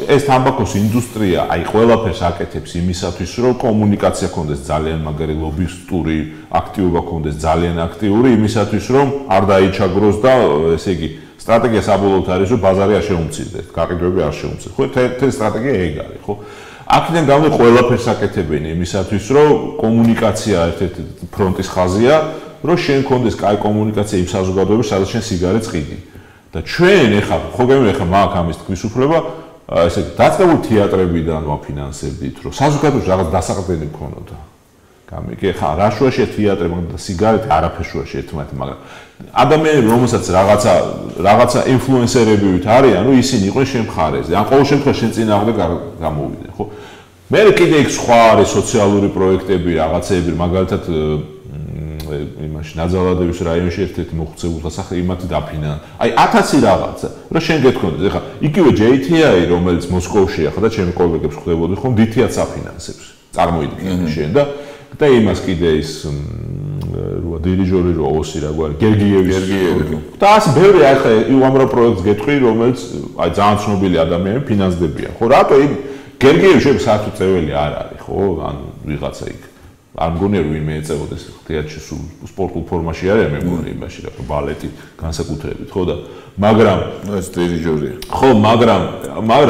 ეს თამბაქოს ინდუსტრია აი ყველაფერს აკეთებს იმისათვის, რომ კომუნიკაცია ქონდეს ძალიან მაგარი ლობისტური აქტივობა ქონდეს ძალიან აქტიური იმისათვის, რომ არ დაიჩაგროს და ესე იგი სტრატეგია საბოლოოდ არის, რომ ბაზარი არ შეუმცირდეს, გაყიდვები არ შეუმცირდეს. ხო, ეს სტრატეგია ეგ არის, ხო? აქედან გამომდინარე ყველაფერს აკეთებენ იმისათვის, რომ კომუნიკაცია ერთ-ერთი ფრონტის ხაზია, რომ შენ კონდეს კაი კომუნიკაცია იმ საზოგადოებაში, სადაც შენ სიგარეტს ყიდი. და ჩვენ ეხლა ხო გემი ეხლა მაგ ამის თქვის უფლება, ესე დაწყებული თეატრებიდან ვაფინანსებდით, რომ საზოგადოებაში რაღაც დასაყრდენი გქონოდა. გამიგე ხა რა შუაშია თეატრი, მაგრამ სიგარეტი არაფერ შუაში ერთმანეთი, მაგრამ ადამიანები რომელსაც რაღაცა ინფლუენსერები ვით არიან, ну ისინი იყვნენ შენ მხარეზე. ან ყოველ შემთხვევაში შენ წინააღმდეგ გამოვიდნენ, ხო? მე კიდე იქ სხვა არის სოციალური პროექტები, რაღაცეები, მაგალითად იმაში ნაძალადების რაიონში ერთ-ერთი მოხუცებულთა სახე იმათი დაფინა. აი 1000 რაღაცა, რომ შენ გეთქონდეს. ეხლა იგივე JTI, რომელიც მოსკოვშია, ხა და ჩემი კოლეგებს ხვდებოდი ხომ დითიაც აფინანსებს. წარმოიდგინე შენ და იმას კიდე ის როა დირიჟორი რო ოსი რა გვარი გერგიევი და ასე ბევრი ახლა უამრავ პროექტს გეტყვი რომელიც აი ძალიან ცნობილი ადამიანები ფინანსდებიან ხო რატო იმ გერგიევი შეიძლება საერთოდ წეველი არ არის ხო ან ვიღაცა იქ არ მგონია რომ ვინმე ეწევოდეს თეატრში სულ სპორტულ ფორმაში არის მე მგონია იმაში რა ბალეტი განსაკუთრებით ხო და მაგრამ ეს დირიჟორია ხო მაგრამ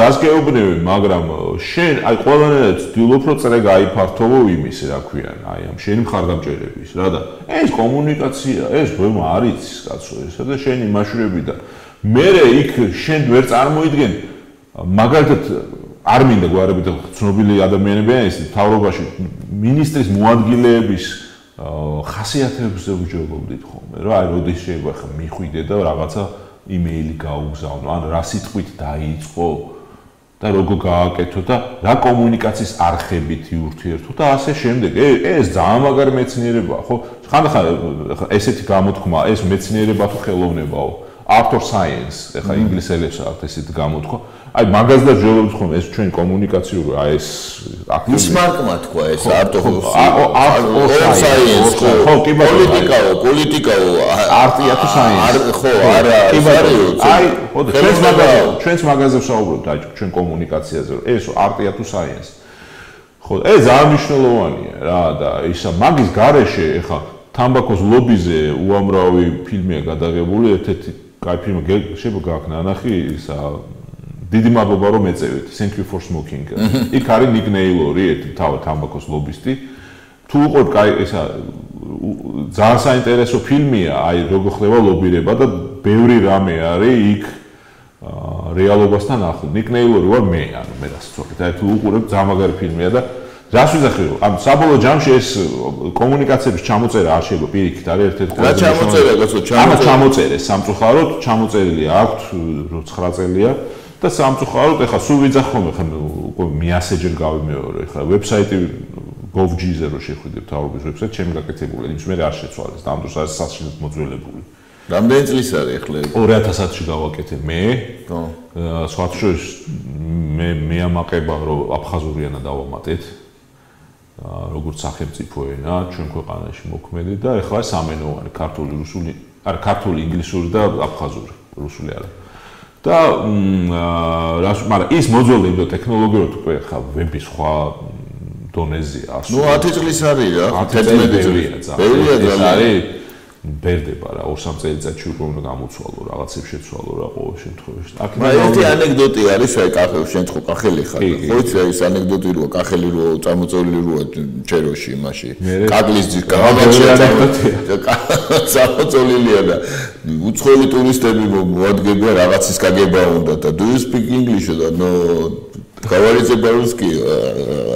რას გეუბნები მაგრამ შენ აი ყველანაირად ვცდილობ რომ წრე გაიფართოვო იმის რა ქვიან აი ამ შენი მხარდამჭერების რა და ეს კომუნიკაცია ეს ბომა არ იცის კაცო ესა და შენი მაშვრები და მე იქ შენ ვერ წარმოიდგენ მაგალითად არ მინდა გვარებით ცნობილი ადამიანებია ეს თავრობაში მინისტრის მოადგილეების ხასიათებზე ვიჯობობდით ხოლმე რა აი როდის შეიძლება ხა მიხვიდე და რაღაცა იმეილი გაუგზავნო ან რა სიტყვით დაიწყო და როგორ გააკეთო და რა კომუნიკაციის არხებით იურთიერთო და ასე შემდეგ ეს ძალიან მაგარი მეცნიერებაა ხო ხანდახან ესეთი გამოთქმა ეს მეცნიერება თუ ხელოვნებაო art of science ეხა ინგლისელებს აქვს ესეთი გამოთქმა აი მაგას და ჯეროებს ხომ ეს ჩვენ კომუნიკაციური აი ეს ის მარკმა თქვა ეს art of science ხო კი პოლიტიკაო არტია თუ science ხო არა აი ჩვენს მაგაზე ვსაუბრობთ აი ჩვენ კომუნიკაციაზე ეს არტია თუ science ხო ეს ძალიან მნიშვნელოვანია რა და ისა მაგის გარეშე ეხა თამბაქოს ლობიზე უამრავი ფილმია გადაღებული ერთ-ერთი კაი ფილმი შეიძლება გააქვს ნანახი ისა დიდი მადლობა რომ ეწევით thank you for smoking იქ არის ნიკ ნეილორი ერთი თავი თამბაქოს ლობისტი თუ უყურებ კაი ისა ძალიან საინტერესო ფილმია აი როგორ ხდება ლობირება და ბევრი რამე არის იქ რეალობასთან ახლო ნიკ ნეილორი ვარ მე ანუ მე რას ვთქვი და თუ უყურებ ძალიან მაგარი ფილმია და რას ვიზახი რომ ამ საბოლოო ჯამში ეს კომუნიკაციების ჩამოწერა არ შეიძლება პირიქით არის ერთ-ერთი რა ჩამოწერა გასო ჩამოწერეს სამწუხაროდ ჩამოწერილი აქვს 9 წელია და სამწუხაროდ ეხლა სულ ვიძახ ხოლმე ხა უკვე მეასეჯერ გავიმეორო ეხლა ვებსაიტი gov.gz-ზე რო შეხვიდებ თავრობის ვებსაიტი ჩემი გაკეთებული იმის მე არ შეცვალეს და ამ დროს არის სასწრაფოდ მოძველებული რამდენი წლის არის ეხლა 2010-ში გავაკეთე მე ხო სხვათა შორის მე ამაყება რომ აფხაზურიანა დავამატეთ როგორც სახელმწიფო ენა ჩვენ ქვეყანაში მოქმედი და ეხლა სამენოვანი ქართული რუსული არა ქართული ინგლისური და აფხაზური რუსული არა და მაგრამ ის მოძველებდა ტექნოლოგიურად უკვე ხა ვების სხვა დონეზეა. ნუ 10 წლის არის რა, 11 წელია ძა. ეს ძალიან. არის ბერდება რა 2-3 წელიწადში უკვე უნდა გამოცვალო რაღაცებს შეცვალო რა ყოველ შემთხვევაში. ერთი ანეკდოტი არის აი კახელში შენ ხო კახელი ხარ ხო იცი ეს ανეკდოტი როა კახელი რო წამოწეული როა ჩეროში იმაში კაკლის ძის გამაჩერა წამოწოლილია და უცხოელი ტურისტები მოადგებია რაღაცის გაგება უნდა და do you speak English და no говорите по-русски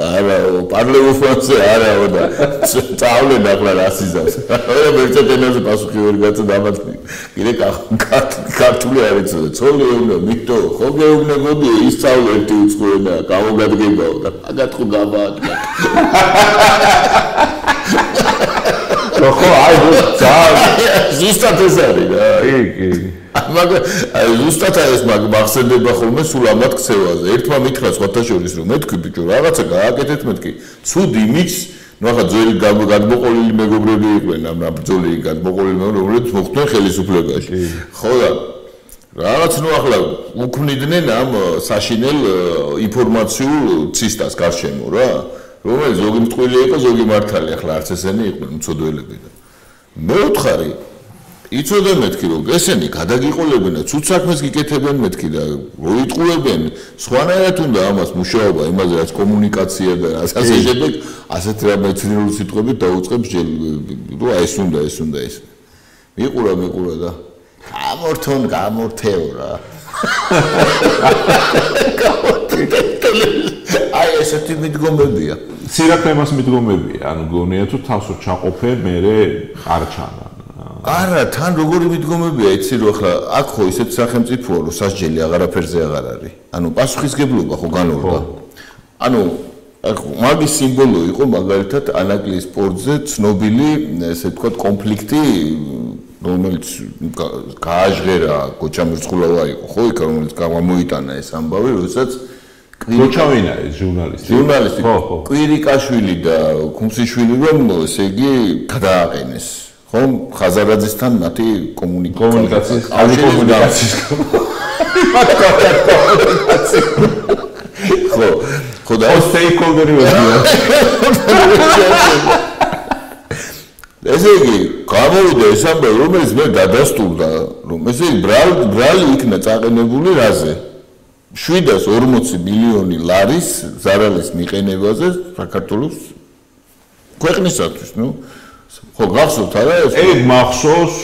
არა პარლევ ფრანსე არა და წავლენ ახლა რასიზას არა მერცედენაზე პასუხი ვერ გაწა დამატი კიდე ქართული არ იცოდა ცოლი უნდა მიტო ხო გეუბნებოდი ისწავლე ერთი უცხო ენა გამოგადგებაო და აგათხო გამაადგა ხო აი ზუსტად ეს არის რა კი მაგრამ ზუსტად ეს მახსენდება ხოლმე სულ ამათ ქცევაზე. ერთმა მითხრა სხვათა შორის რომ მეთქვი ბიჭო რაღაცა გააკეთეთ მეთქი. ცუდი მის ნუ ახლა ძველი გადმოყოლილი მეგობრები იყვნენ ამ ბრძოლი გადმოყოლილი მეგობრები რომლებიც მოხვდნენ ხელისუფლებაში. ხო და რაღაც ნუ ახლა უქმნიდნენ ამ საშინელ ინფორმაციულ ცისტას გარშემო რა. რომელიც ზოგი მტყვილი იყო, ზოგი მართალი, ახლა არც ესენი იყვნენ მწოდველები და მეოთხარი იცოდა მეთქი რომ ესენი გადაგიყოლებენ და ცუდ საქმეს გიკეთებენ მეთქი და როიტყუებენ სხვანაირად უნდა ამას მუშაობა იმაზე რაც კომუნიკაცია და ასე შემდეგ ასეთ რამე ცნილ სიტყვებით დაუწყებს რომ ეს უნდა ეს მიყურა და გამორთეო რა აი ესეთი მიდგომებია სირაქლემას მიდგომებია ანუ გონია თუ თავს რო ჩაყოფე მე არ ჩანა არა თან როგორი მიდგომებია იცი რომ ახლა აქ ხო ისეთ სახელმწიფოა რომ სასჯელი აღარაფერზე აღარ არის ანუ პასუხისგებლობა ხო განორდა ანუ მაგის სიმბოლო იყო მაგალითად ანაკლის სპორტზე ცნობილი ესე ვთქვათ კონფლიქტი რომელიც გააჟღერა გოჩამირცხულავა იყო ხო იქ რომელიც გამოიტანა ეს ამბავი როდესაც გოჩავინა ეს ჟურნალისტი კვირიკაშვილი და ქუმსიშვილი რომ ესე იგი გადააყენეს ხომ ხაზარაძესთან მათი კომუნიკაციის ხო და სტეიკჰოლდერი ვეძია ესე იგი გამოვიდა ეს ამბავი რომელიც მე დადასტურდა რომ ესე იგი ბრალი იქნა წაყენებული რაზე 740 მილიონი ლარის ზარალის მიყენებაზე საქართველოს ქვეყნისათვის ნუ ხო გახსოვთ არა ეს ეგ მახსოვს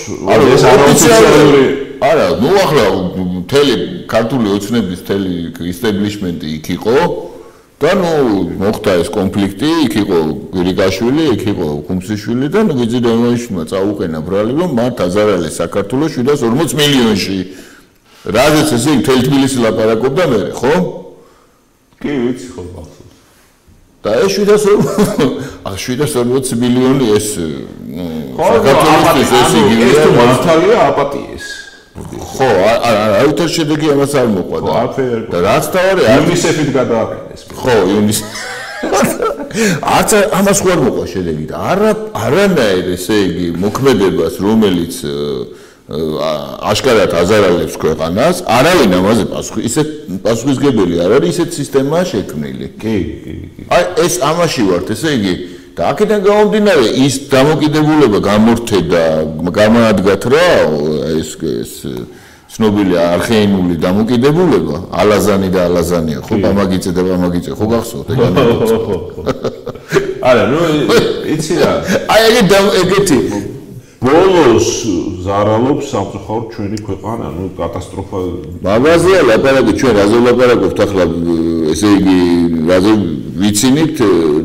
ეს არაოფიციალური არა ნუ ახლა მთელი ქართული ოცნების მთელი ისტაბლიშმენტი იქ იყო და ნუ მოხდა ეს კონფლიქტი იქ იყო გირიგაშვილი იქ იყო ქუმსიშვილი და ნუ გიძინოიშმა წაუყენა ბრალი რომ მათ აზარალეს საქართველოს 740 მილიონში რაზეც ესე მთელი თბილისი ლაპარაკობდა მე ხო კი ვიცი ხო მახსოვს და ეს 740 მილიონი ეს საქართველოს ეს იგივე ეს თუ მართალია აპატიეს ხო აუტორ შედეგი ამას არ მოყვა და რაც თავარი იუნისეფით გადააყენეს ხო არც ამას ხوار მოყვა შედეგი და არანაირ ესე იგი მოქმედებას რომელიც აშკარად აზარალებს ქვეყანას არავინ ამაზე პასუხისგებელი არ არის ისეთ სისტემაა შექმნილი კი აი ეს ამაში ვართ ესე იგი და აქედან გამომდინარე ის დამოკიდებულება გამორთე და გამოადგათ რა ეს ცნობილი არხეინული დამოკიდებულება ალაზანი და ალაზანია ხო პამაგიწე და პამაგიწე ხო გახსოვთ ეგ არა ნუ იცი რა აი ეგეთი ბოლოს ზარალობს სამწუხაროდ ჩვენი ქვეყანა, ნუ კატასტროფა. მაგაზია ლაპარაკი ჩვენ რაზე ლაპარაკობთ ახლა ესე იგი რაზე ვიცინით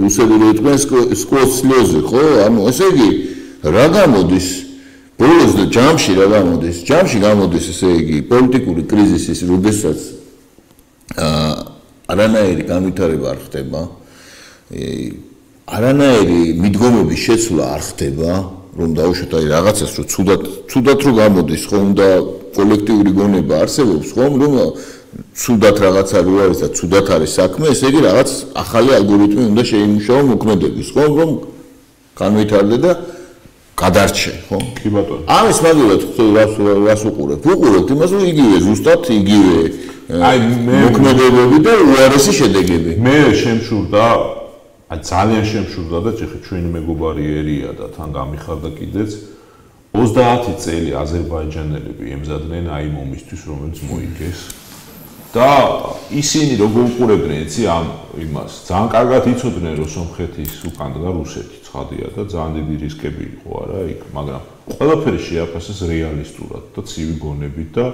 რუსები რო იყვნენ სკოლსლოზე ხო? ანუ ესე იგი რა გამოდის ბოლოს და ჯამში რა გამოდის? ჯამში გამოდის ესე იგი პოლიტიკური კრიზისის როდესაც არანაირი განვითარება არ ხდება. არანაირი მიდგომების შეცვლა არ ხდება. რომ დაუშვათ აი რაღაცას რომ ცუდად რო გამოდის ხომ და კოლექტიური გონება არსებობს ხომ რომ ცუდად რაღაცა რო არის და ცუდად არის საქმე ესე იგი რაღაც ახალი ალგორითმი უნდა შეიმუშაო მოქმედების ხომ რომ განვითარდე და გადარჩე ხო კი ბატონო ამის მაგალითად რას უყურებთ უყურებთ იმას რომ იგივე ზუსტად იგივე აი მე მოქმედებები და უარესი შედეგები მე შემშურდა აი ძალიან შემშურდა და ჩვენი მეგობარი ერია და თან გამიხარდა კიდეც 30 წელი აზერბაიჯანელები ემზადნენ აი მომისთვის რომელიც მოიგეს და ისინი როგორ უყურებდნენ იცი ამ იმას ძალიან კარგად იცოდნენ რომ სომხეთის უკან და რუსეთი ცხადია და ძალიან დიდი რისკები იყო არა იქ მაგრამ ყველაფერი შეაფასეს რეალისტურად და ცივი გონებით და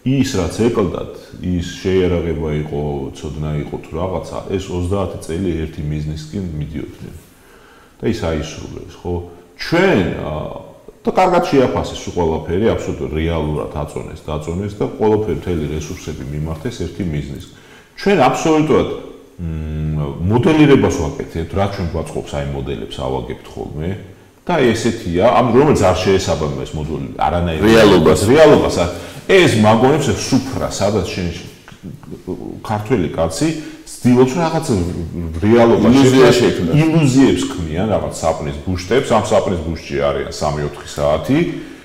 ის რაც ეკლდათ ის შეიარაღება იყო ცოდნა იყო თუ რაღაცა ეს 30 წელი ერთი მიზნისკენ მიდიოდნენ და ის აისრულეს ხო ჩვენ და კარგად შეაფასეს ყველაფერი აბსოლუტურად რეალურად აწონეს დაწონეს და ყველაფერი მთელი რესურსები მიმართეს ერთი მიზნისკენ ჩვენ აბსოლუტურად მოდელირებას ვაკეთებთ რა ჩვენ გვაწყობს აი მოდელებს ავაგებთ ხოლმე და ესეთია ამ რომელიც არ შეესაბამება ეს მოდელი არანაირ რეალობას ეს მაგონებს სუფრა სადაც შენ ქართველი კაცი ცდილობს რაღაც რეალობას ილუზიებს ქმნიან რაღაც საპნის ბუშტებს ამ საპნის ბუშტში არიან 3-4 საათი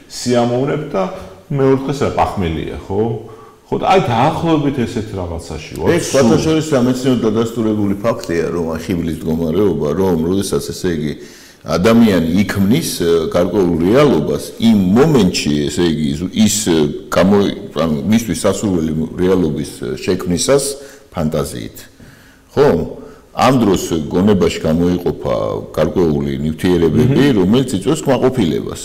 სიამოვნებ და მეორე დღეს პახმელია ხო ხო და აი დაახლოებით ესეთ რაღაცაში ვარ ეს ფოტოშორის სამეცნიერო დადასტურებული ფაქტია რომ ახიბლის მდგომარეობა რომ როდესაც ესე იგი ადამიანი იქმნის გარკვეულ რეალობას იმ მომენტში ესე იგი ის ანუ მისთვის სასურველი რეალობის შექმნისას ფანტაზიით ხო ამ დროს გონებაში გამოიყოფა გარკვეული ნივთიერებები რომელიც იწვევს კმაყოფილებას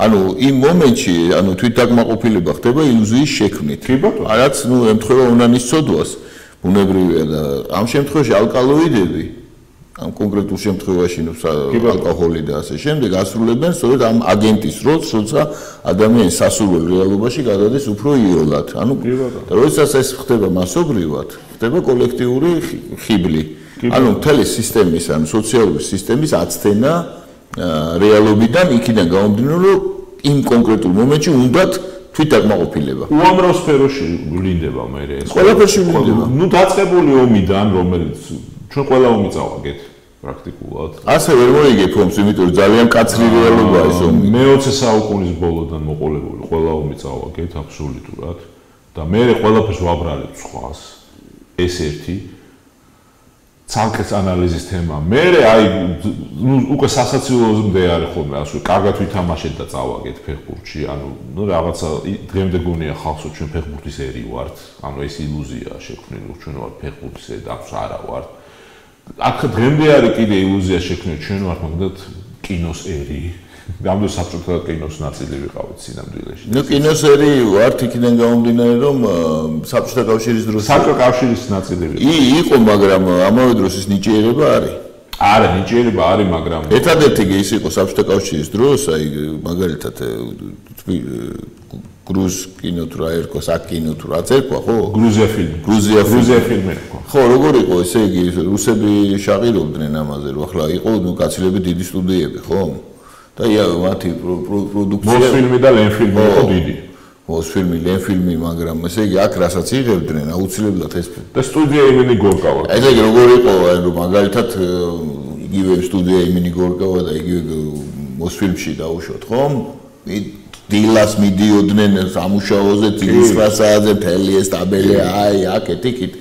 ანუ იმ მომენტში ანუ თვითდაკმაყოფილება ხდება ილუზიის შექმნით რაც ნუ ემთხვევა უნანის ცოდვას ბუნებრივია და ამ შემთხვევაში ალკალოიდები ამ კონკრეტულ შემთხვევაში ალკოჰოლი და ასე შემდეგ ასრულებენ სწორედ ამ აგენტის როლს, როცა ადამიანის სასურველ რეალობაში გადადის უფრო იოლად. ანუ და როდესაც ეს ხდება მასობრივად, ხდება კოლექტიური ხიბლი. ანუ მთელი სისტემის, ანუ სოციალური სისტემის აცდენა რეალობიდან იქიდან გამომდინარე, რომ იმ კონკრეტულ მომენტში უნდათ თვითდაკმაყოფილება. უამრავ სფეროში ვლინდება მე ეს. ყველაფერში ვლინდება. ნუ დაწყებული ომიდან, რომელიც ჩვენ ყველა ომი წავაგეთ პრაქტიკულად. ასე ვერ მოიგებ ომს, იმიტომ რომ ძალიან კაცრი რეალობაა ეს ომი. მე-20 საუკუნის ბოლოდან მოყოლებული ყველა ომი წავაგეთ აბსოლუტურად და მე ყველაფერს ვაბრალებ სხვას. ეს ერთი ცალკე ანალიზის თემა. მე აი უკვე სასაცილოზე არის ხოლმე ასე კარგად ვითამაშეთ და წავაგეთ ფეხბურთში. ანუ რაღაცა დღემდე გონია ხალხს ჩვენ ფეხბურთის ერი ვართ. ანუ ეს ილუზია შექმნილი რომ ჩვენ ვართ ფეხბურთის ერი და არა ვართ. აქ დღემდე არის კიდე ილუზია შექმნილი ჩვენ ვართ მაგდათ კინოს ერი. გამდო საბჭოთა კინოს ნაწილი ვიყავით სინამდვილეში. ნუ კინოს ერი ვართ იქიდან გამომდინარე რომ საბჭოთა კავშირის დროს საბჭოთა კავშირის ნაწილი იყო, მაგრამ ამავე დროს ის ნიჭიერება არის. არა, ნიჭიერება არის, მაგრამ ერთადერთი ის იყო საბჭოთა კავშირის დროს, აი მაგალითად გრუზ კინო თუ რა ერქვა, საკ კინო თუ რაც ერქვა, ხო? გრუზია ფილმი ერქვა. ხო, როგორ იყო, ესე იგი რუსები შაყირობდნენ ამაზე, რომ ახლა იყო ნუ კაცილები დიდი სტუდიები, ხო? და მათი პროდუქცია მოსფილმი და ლენფილმი იყო დიდი. მოსფილმი, ლენფილმი, მაგრამ ესე იგი აქ რასაც იღებდნენ, აუცილებლად ეს და სტუდია იმენი გორკავა. ესე იგი როგორ იყო, რომ მაგალითად იგივე სტუდია იმენი გორკავა და იგივე მოსფილმში დაუშვათ, ხო? დილას მიდიოდნენ სამუშაოზე, დილის 9 საათზე მთელი ეს ტაბელი, აი, აკეთ-იქით.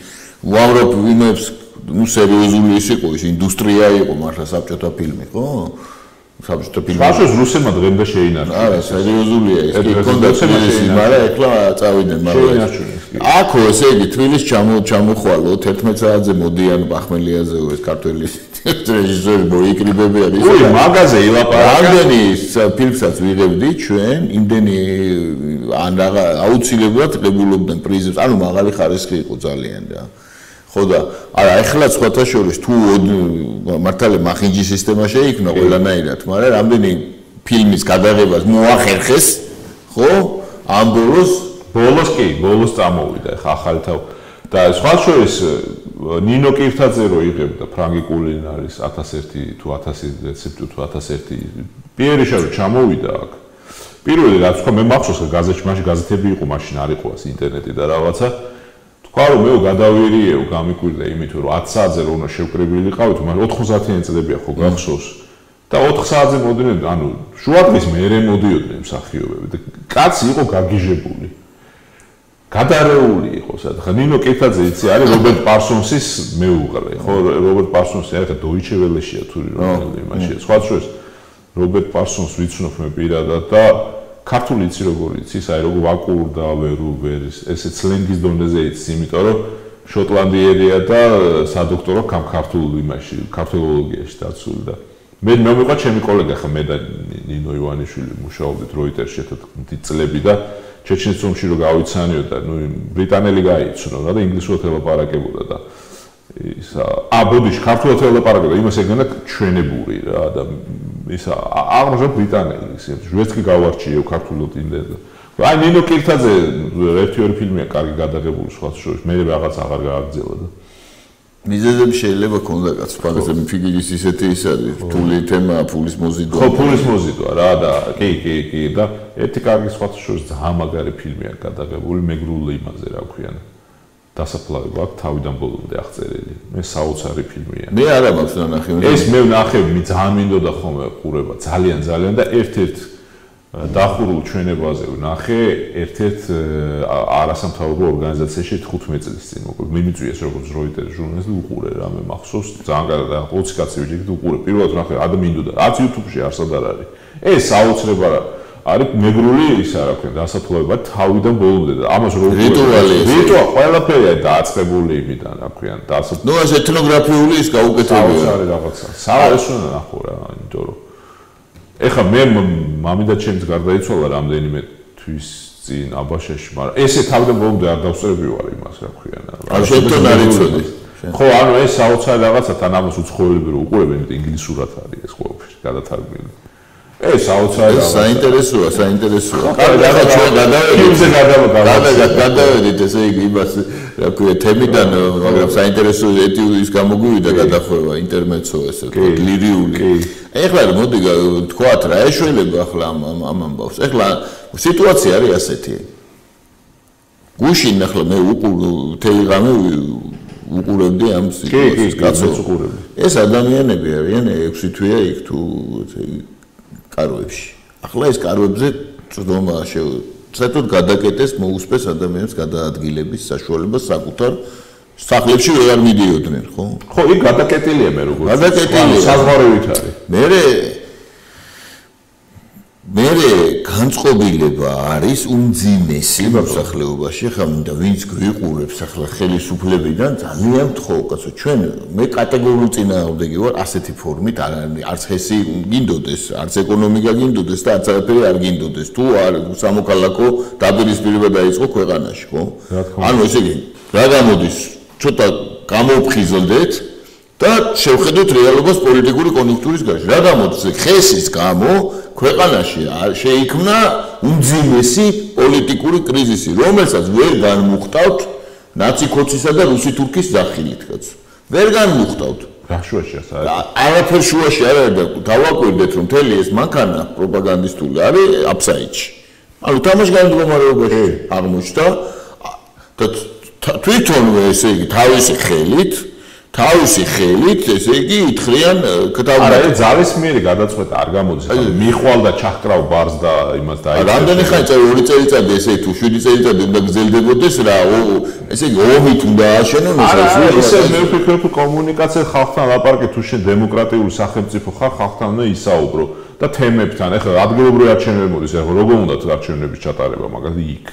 უამრავ ფილმებს, ნუ სერიოზული ის იყო, ის ინდუსტრია იყო მართლა საბჭოთა ფილმი, ხო? საბჭოთა ფილმი. ბაშოს რუსებმა დღემდე შეინარჩუნეს. არა, სერიოზულია ის. იქონდა ფილმი, მაგრამ ეხლა წავიდნენ, მაგრამ აქო ესე იგი თბილისში ჩამოხვალო 11 საათზე მოდიან ბახმელიაზე ეს ქართველი რეჟისორი მოიკრიბებიან ის. უი, მაგაზე ილაპარაკა. რამდენი ფილმსაც ვიღებდი ჩვენ, იმდენი ან რაღა აუცილებლად ყებულობდნენ პრიზებს. ანუ მაღალი ხარისხი იყო ძალიან და ხო და არა ეხლა სხვათა შორის თუ მართალი მახინჯის სისტემა შეიქმნა ყველანაირად, მაგრამ რამდენი ფილმის გადაღებას მოახერხეს, ხო? ამ ბოლოს წამოვიდა ხა ახალი თავ და სხვა შორის ნინო კირთაძე რო იღებდა ფრანგი კულინარის 1001 თუ 1000 რეცეპტი თუ 1001 პიერიშა რო ჩამოვიდა აქ პირველი რაც თქვა მე მახსოვს გაზეთში მაშინ გაზეთები იყო მაშინ არ იყო ეს ინტერნეტი და რაღაცა თქვა რომ მე გადავირიეო გამიკვირდა იმით რომ 10 საათზე რო უნდა შევკრებილიყავით მაგრამ 90-იანი წლებია ხო გახსოვს და 4 საათზე მოდიოდნენ ანუ შუადღის მერე მოდიოდნენ მსახიობები და კაცი იყო გაგიჟებული გადარეული იყო სადღა ნინო კეთაძე იცი არის რობერტ პარსონსის მეუღლე ხო რობერტ პარსონსი ახლა დოიჩე ველეშია თუ რომელი იმაშია სხვა შორის რობერტ პარსონს ვიცნობ მე პირადად და ქართული იცი როგორ იცის აი როგორ ვაკურდა ვერ ესე სლენგის დონეზე იცი იმიტომ რომ შოტლანდიერია და სადოქტორო ქართულ იმაში ქართოლოგიაში დაცული და მე მოვიყვა ჩემი კოლეგა ხა მე და ნინო ივანიშვილი მუშაობდით როიტერში ერთად წლები და ჩეჩნეთის ომში რო გავიცანიო და ნუ ბრიტანელი გაიცნო და ინგლისურად ელაპარაკებოდა და ისა ბოდიში ქართულად ელაპარაკებოდა იმას ეგონა ჩვენებური რა და ისა აღმოჩნდა ბრიტანელი ისე ჟვესტკი გავარჩიე ქართულად იმდენად აი ნინო კირთაძე ერთი-ორი ფილმია კარგი გადაღებული სხვა შორის მე რაღაც აღარ გააგრძელა და მიზეზები შეიძლება ქონდა კაც ფაგაზე ფიგურის ისეთი ის არის რთული თემა ფულის მოზიდვა ხო ფულის მოზიდვა რა და კი და ერთი კარგი სხვა შორის ძალიან მაგარი ფილმია გადაღებული მეგრული იმაზე რა ქვიან დასაფლავება აქვს თავიდან ბოლომდე აღწერილი მე საოცარი ფილმია მე არა მაქვს ნახე ეს მე ვნახე ძალიან მინდოდა ხოლმე ყურება ძალიან და ერთ-ერთ დახურულ ჩვენებაზე ვნახე ერთ-ერთ არასამთავრობო ორგანიზაციაში 15 წლის წინ მოკლედ მიმიწვიეს როგორც როიტერის ჟურნალისტი უყურე რა მე მახსოვს ძალიან კარგი 20 კაცი ვიჯექით უყურე პირველად ვნახე რა მინდოდა რაც YouTube-ში არსად არ არის ეს საოცრება არის მეგრული ის რა ქვია დასაფლავება თავიდან ბოლომდე და ამას რო რიტუალი ყველაფერია დააწყებული იმიდან რა ქვია ნუ ეს ეთნოგრაფიული ის გაუკეთებია საოცარი რაღაცა საერთოდ ნახო რა იმიტომ რომ ეხა მე მამიდა ჩემს გარდაიცვალა რამდენიმე თვის წინ აბაშაში მაგრამ ესე თავიდან ბოლომდე არ დავსწრები ვარ იმას რა ქვია რა შეთონ არ იცოდი ხო ანუ ეს საოცარი რაღაცა თან ამას უცხოელები რო უყურებენ ინგლისურად არის ეს ყველაფერი გადათარგმნილი ეს საოცარი საინტერესოა კარგი ჩვენ გადავედით ესე იგი იმას რა ქვია თემიდან მაგრამ საინტერესო ეტიუდის გამოგვივიდა გადახვევა ინტერმეცო ესე ლირიული ეხლა მოდი თქვათ რა ეშველება ახლა ამ ამბავს ეხლა სიტუაცია არის ასეთი გუშინ ახლა მე მთელი ღამე უყურებდი ამ სიტუაციას კაცო ეს ადამიანები არიან 6 თვეა იქ თუ კაროებში. ახლა ეს კაროებზე წვდომა საერთოდ გადაკეტეს მოუსწეს ადამიანებს გადაადგილების საშუალება საკუთარ სახლებში ვერ მიდიოდნენ, ხო? ხო, იქ გადაკეტილია მე როგორ. გადაკეტილია საზღვარებით არის. მერე განწყობილება არის უმძიმესი მოსახლეობაში, ხა მინდა ვინც გვიყურებს ახლა ხელისუფლებიდან ძალიან თხოვ, კაცო, ჩვენ მე კატეგორიულ წინააღმდეგი ვარ ასეთი ფორმით, არც ხესი გინდოდეს, არც ეკონომიკა გინდოდეს და არც არაფერი არ გინდოდეს. თუ არ სამოქალაქო დაპირისპირება დაიწყო ქვეყანაში, ხო? ანუ ესე იგი, რა გამოდის? ცოტა გამოვფხიზლდეთ და შევხედოთ რეალობას პოლიტიკური კონიუნქტურის გარშე. რა გამოდის? ხესის გამო ქვეყანაში შეიქმნა უმძიმესი პოლიტიკური კრიზისი, რომელსაც ვერ განმუხტავთ ნაცი-ქოცისა და რუსი-თურქის ძახილით, კაცო. ვერ განმუხტავთ. რა შუაში ასაა? არაფერ შუაში არ არის და დავაკვირდეთ, რომ მთელი ეს მანქანა პროპაგანდისტული არის აფსაიდში. ანუ თამაშგარის მდგომარეობაში აღმოჩნდა და თვითონვე ესე იგი თავისი ხელით, ესე იგი, ითხრიან არა, ეს ძალისმიერი გადაწყვეტა არ გამოდის. მიხვალ და ჩახკრავ ბარს და იმას დაიწყო. რამდენი ხანი წელი 2 წელიწადი ესე თუ 7 წელიწადი უნდა გრძელდებოდეს რა, ესე იგი ომით უნდა ააშენონ ესე მე ვფიქრობ კომუნიკაცია ხალხთან ლაპარაკი თუ შენ დემოკრატიული სახელმწიფო ხარ, ხალხთან უნდა ისაუბრო და თემებთან. ეხლა ადგილობრივი არჩევნები მოდის, ეხლა როგორ უნდა არჩევნების ჩატარება, მაგალითად იქ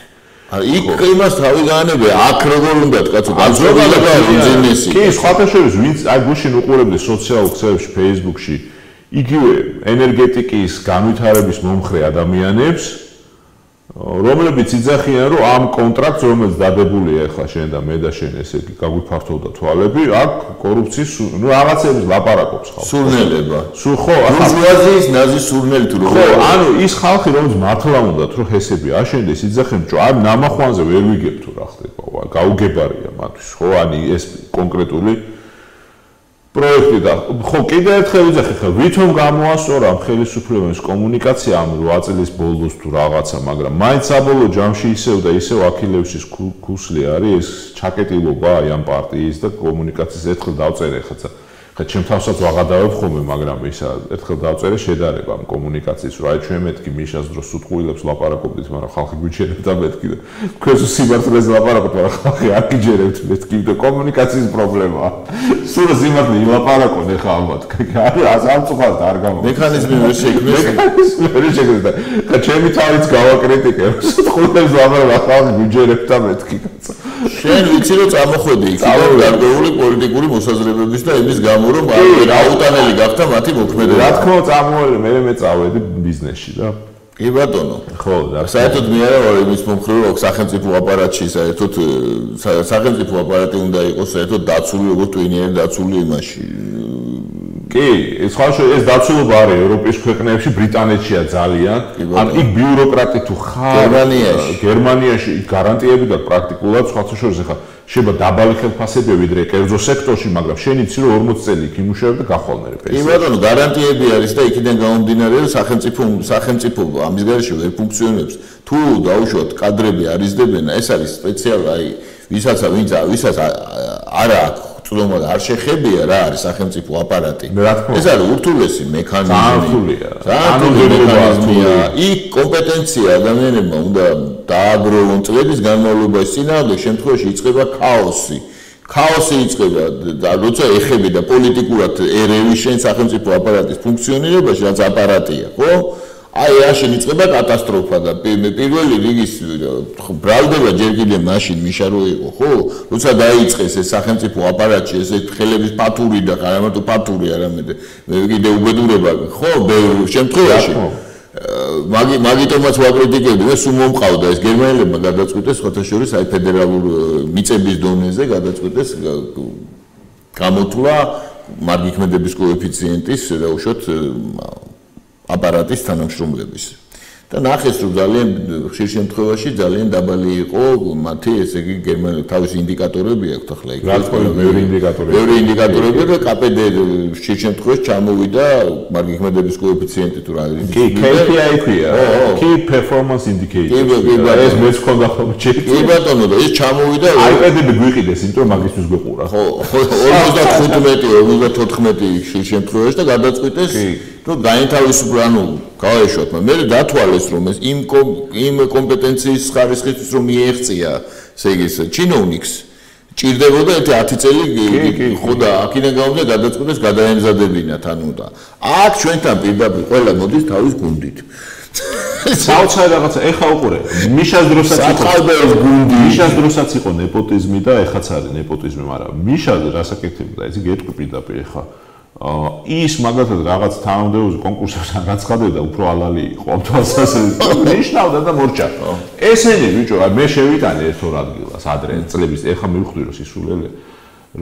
იქ იმას თავი გაანებია, აქ როგორ უნდა კაცო, განსხვავება უმძიმესი. კი, სხვათა შორის ვინც აი გუშინ უყურებდი სოციალურ ქსელებში, Facebook-ში, იგივე ენერგეტიკის განვითარების მომხრე ადამიანებს, რომლებიც იძახიან, რომ ამ კონტრაქტს, რომელიც დადებულია ახლა შენ და მე და შენ, ესე იგი, გაგვიფართოვდა თვალები, აქ კორუფციის, ნუ რაღაცების ლაპარაკობს ხალხი. სურნელება. ხო, ბურჟუაზიის ნაზის სურნელი თუ ხო, ანუ ის ხალხი, რომელიც მართლა უნდათ, რომ ჰესები აშენდეს, იძახენ, რომ არ ნამახვანზე ვერ ვიგებ თუ რა ხდება, გაუგებარია მათთვის, ხო, ანუ ეს კონკრეტული პროექტი და ხო კიდე ერთხელ ვიძახე ხა ვითომ გამოასწორა ხელისუფლების კომუნიკაცია ამ 8 წლის ბოლოს თუ რაღაცა მაგრამ მაინც საბოლოო ჯამში ისევ და ისევ აქილევსის ქუსლი არის ეს ჩაკეტილობა აი ამ პარტიის და კომუნიკაციის ერთხელ დავწერე ხაცა ხა ჩემ თავსაც ვაღადავებ ხოლმე, მაგრამ ისა ერთხელ დავწერე შედარება ამ კომუნიკაციის, რომ აი ჩვენ მეთქი მიშას დროს უთყვილებს ლაპარაკობდით, მაგრამ ხალხი გვიჩერებდა მეთქი და თქვენს სიმართლეზე ლაპარაკობთ, მაგრამ ხალხი არ გიჯერებთ მეთქი და კომუნიკაციის პრობლემაა. სულ სიმართლე ილაპარაკონ ეხა ალბათ. არის ამწუხარდა არ გამო. მექანიზმი ვერ შექმნეს. და ხა ჩემი თავიც გავაკრიტიკე, უთყვილებს ლაპარაკობ, ხალხი გვიჯერებდა მეთქი კაცო. შენ ვიცი რომ წამოხვედი იქიდან გარკვეული პოლიტიკური მოსაზრებების და იმის გამო რომ აუტანელი გახდა მათი მოქმედება. რა თქმა უნდა წამოვედი, მე წავედი ბიზნესში და კი ბატონო. ხო, და საერთოდ მე არა ვარ იმის მომხრე რომ სახელმწიფო აპარატში საერთოდ სახელმწიფო აპარატი უნდა იყოს საერთოდ დაცული როგორც ტვინიერი დაცული იმაში. კი, ეს დაცულობა არის ევროპის ქვეყნებში, ბრიტანეთშია ძალიან. ან იქ ბიუროკრატი თუ ხარ გერმანიაში გარანტიები და პრაქტიკულად სხვათა შორის ხარ შეიძლება დაბალი ხელფასები ვიდრე კერძო სექტორში, მაგრამ შენ იცი რომ 40 წელი იქ იმუშავებ და გახვალ მე პენსიაში. კი ბატონო, გარანტიები არის და იქიდან გამომდინარე რომ სახელმწიფო ამის გარეშე ვერ ფუნქციონებს. თუ დაუშვათ კადრები არ იზრდებიან, ეს არის სპეციალური, ვისაც არა აქვს წვდომა და არ შეხებია რა არის სახელმწიფო აპარატი. ეს არის ურთულესი მექანიზმი. მექანიზმია. იქ კომპეტენცია ადამიანებმა უნდა დააგროვონ წლების განმავლობაში, წინააღმდეგ შემთხვევაში იწყება ქაოსი. ქაოსი იწყება და როცა ეხები და პოლიტიკურად ერევი შენ სახელმწიფო აპარატის ფუნქციონირებაში, რაც აპარატია, ხო? აი რაშენ იწყება კატასტროფა და პირველი რიგის ბრალდება ჯერ კიდევ მაშინ მიშა რო იყო, ხო? როცა დაიწყეს ეს სახელმწიფო აპარატში ეს ხელების პათური და არა მარტო პათური, არამედ კიდე უბედურება, ხო, ბევრ შემთხვევაში. მაგიტომაც ვაკრიტიკებდი და სულ მომყავდა ეს გერმანელებმა გადაწყვიტეს სხვათა შორის აი ფედერალურ მიწების დონეზე გადაწყვიტეს გამოთვლა მარგიქმედების კოეფიციენტის და უშოთ აპარატის თანამშრომლების. და ნახეს რომ ძალიან ხშირ შემთხვევაში ძალიან დაბალი იყო მათი ესე იგი გერმანელი თავის ინდიკატორები აქვს ახლა იქ. რა თქმა უნდა ბევრი ინდიკატორები და KPD ხშირ შემთხვევაში ჩამოვიდა მარგიქმედების კოეფიციენტი თუ რა არის. კი, KPI ქვია. Key Performance Indicator. ეს მეც ხონდა ხოლმე ჩეკი. კი ბატონო და ეს ჩამოვიდა iPad-ები გვიყიდეს, იმიტომ რომ მაგისთვის გვეყურა. ხო, 55-54 ხშირ შემთხვევაში და გადაწყვიტეს რომ დაინთავისუფლა, ანუ გავაეშვათ, მე დათვალეს რომ ეს იმ კომპეტენციის ხარისხისთვის რომ მიეღწია, ესე იგი ჩინოვნიკს ჭირდებოდა 10 წელი ხო და აქედან გამომდინარე გადაწყვეტეს გადაემზადებინათ, ანუ და აქ ჩვენთან პირდაპირ ყველა მოდის თავის გუნდით. საოცარი რაღაცა, ეხა უყურე, მიშას დროსაც იყო ნეპოტიზმი და ეხაც არის ნეპოტიზმი, მაგრამ მიშა რასაკეთებდა, იცი გეტყვი პირდაპირ ეხა ის მაგალითად რაღაც თანამდებობაზე კონკურსებს განცხადებდა უფრო ალალი იყო ამ თვალსაზრისით ნიშნავდა და მორჩა ესენი ბიჭო მე შევიტანე ერთ-ორ ადგილას ადრე წლების ეხა მივხვდი რომ სისულელე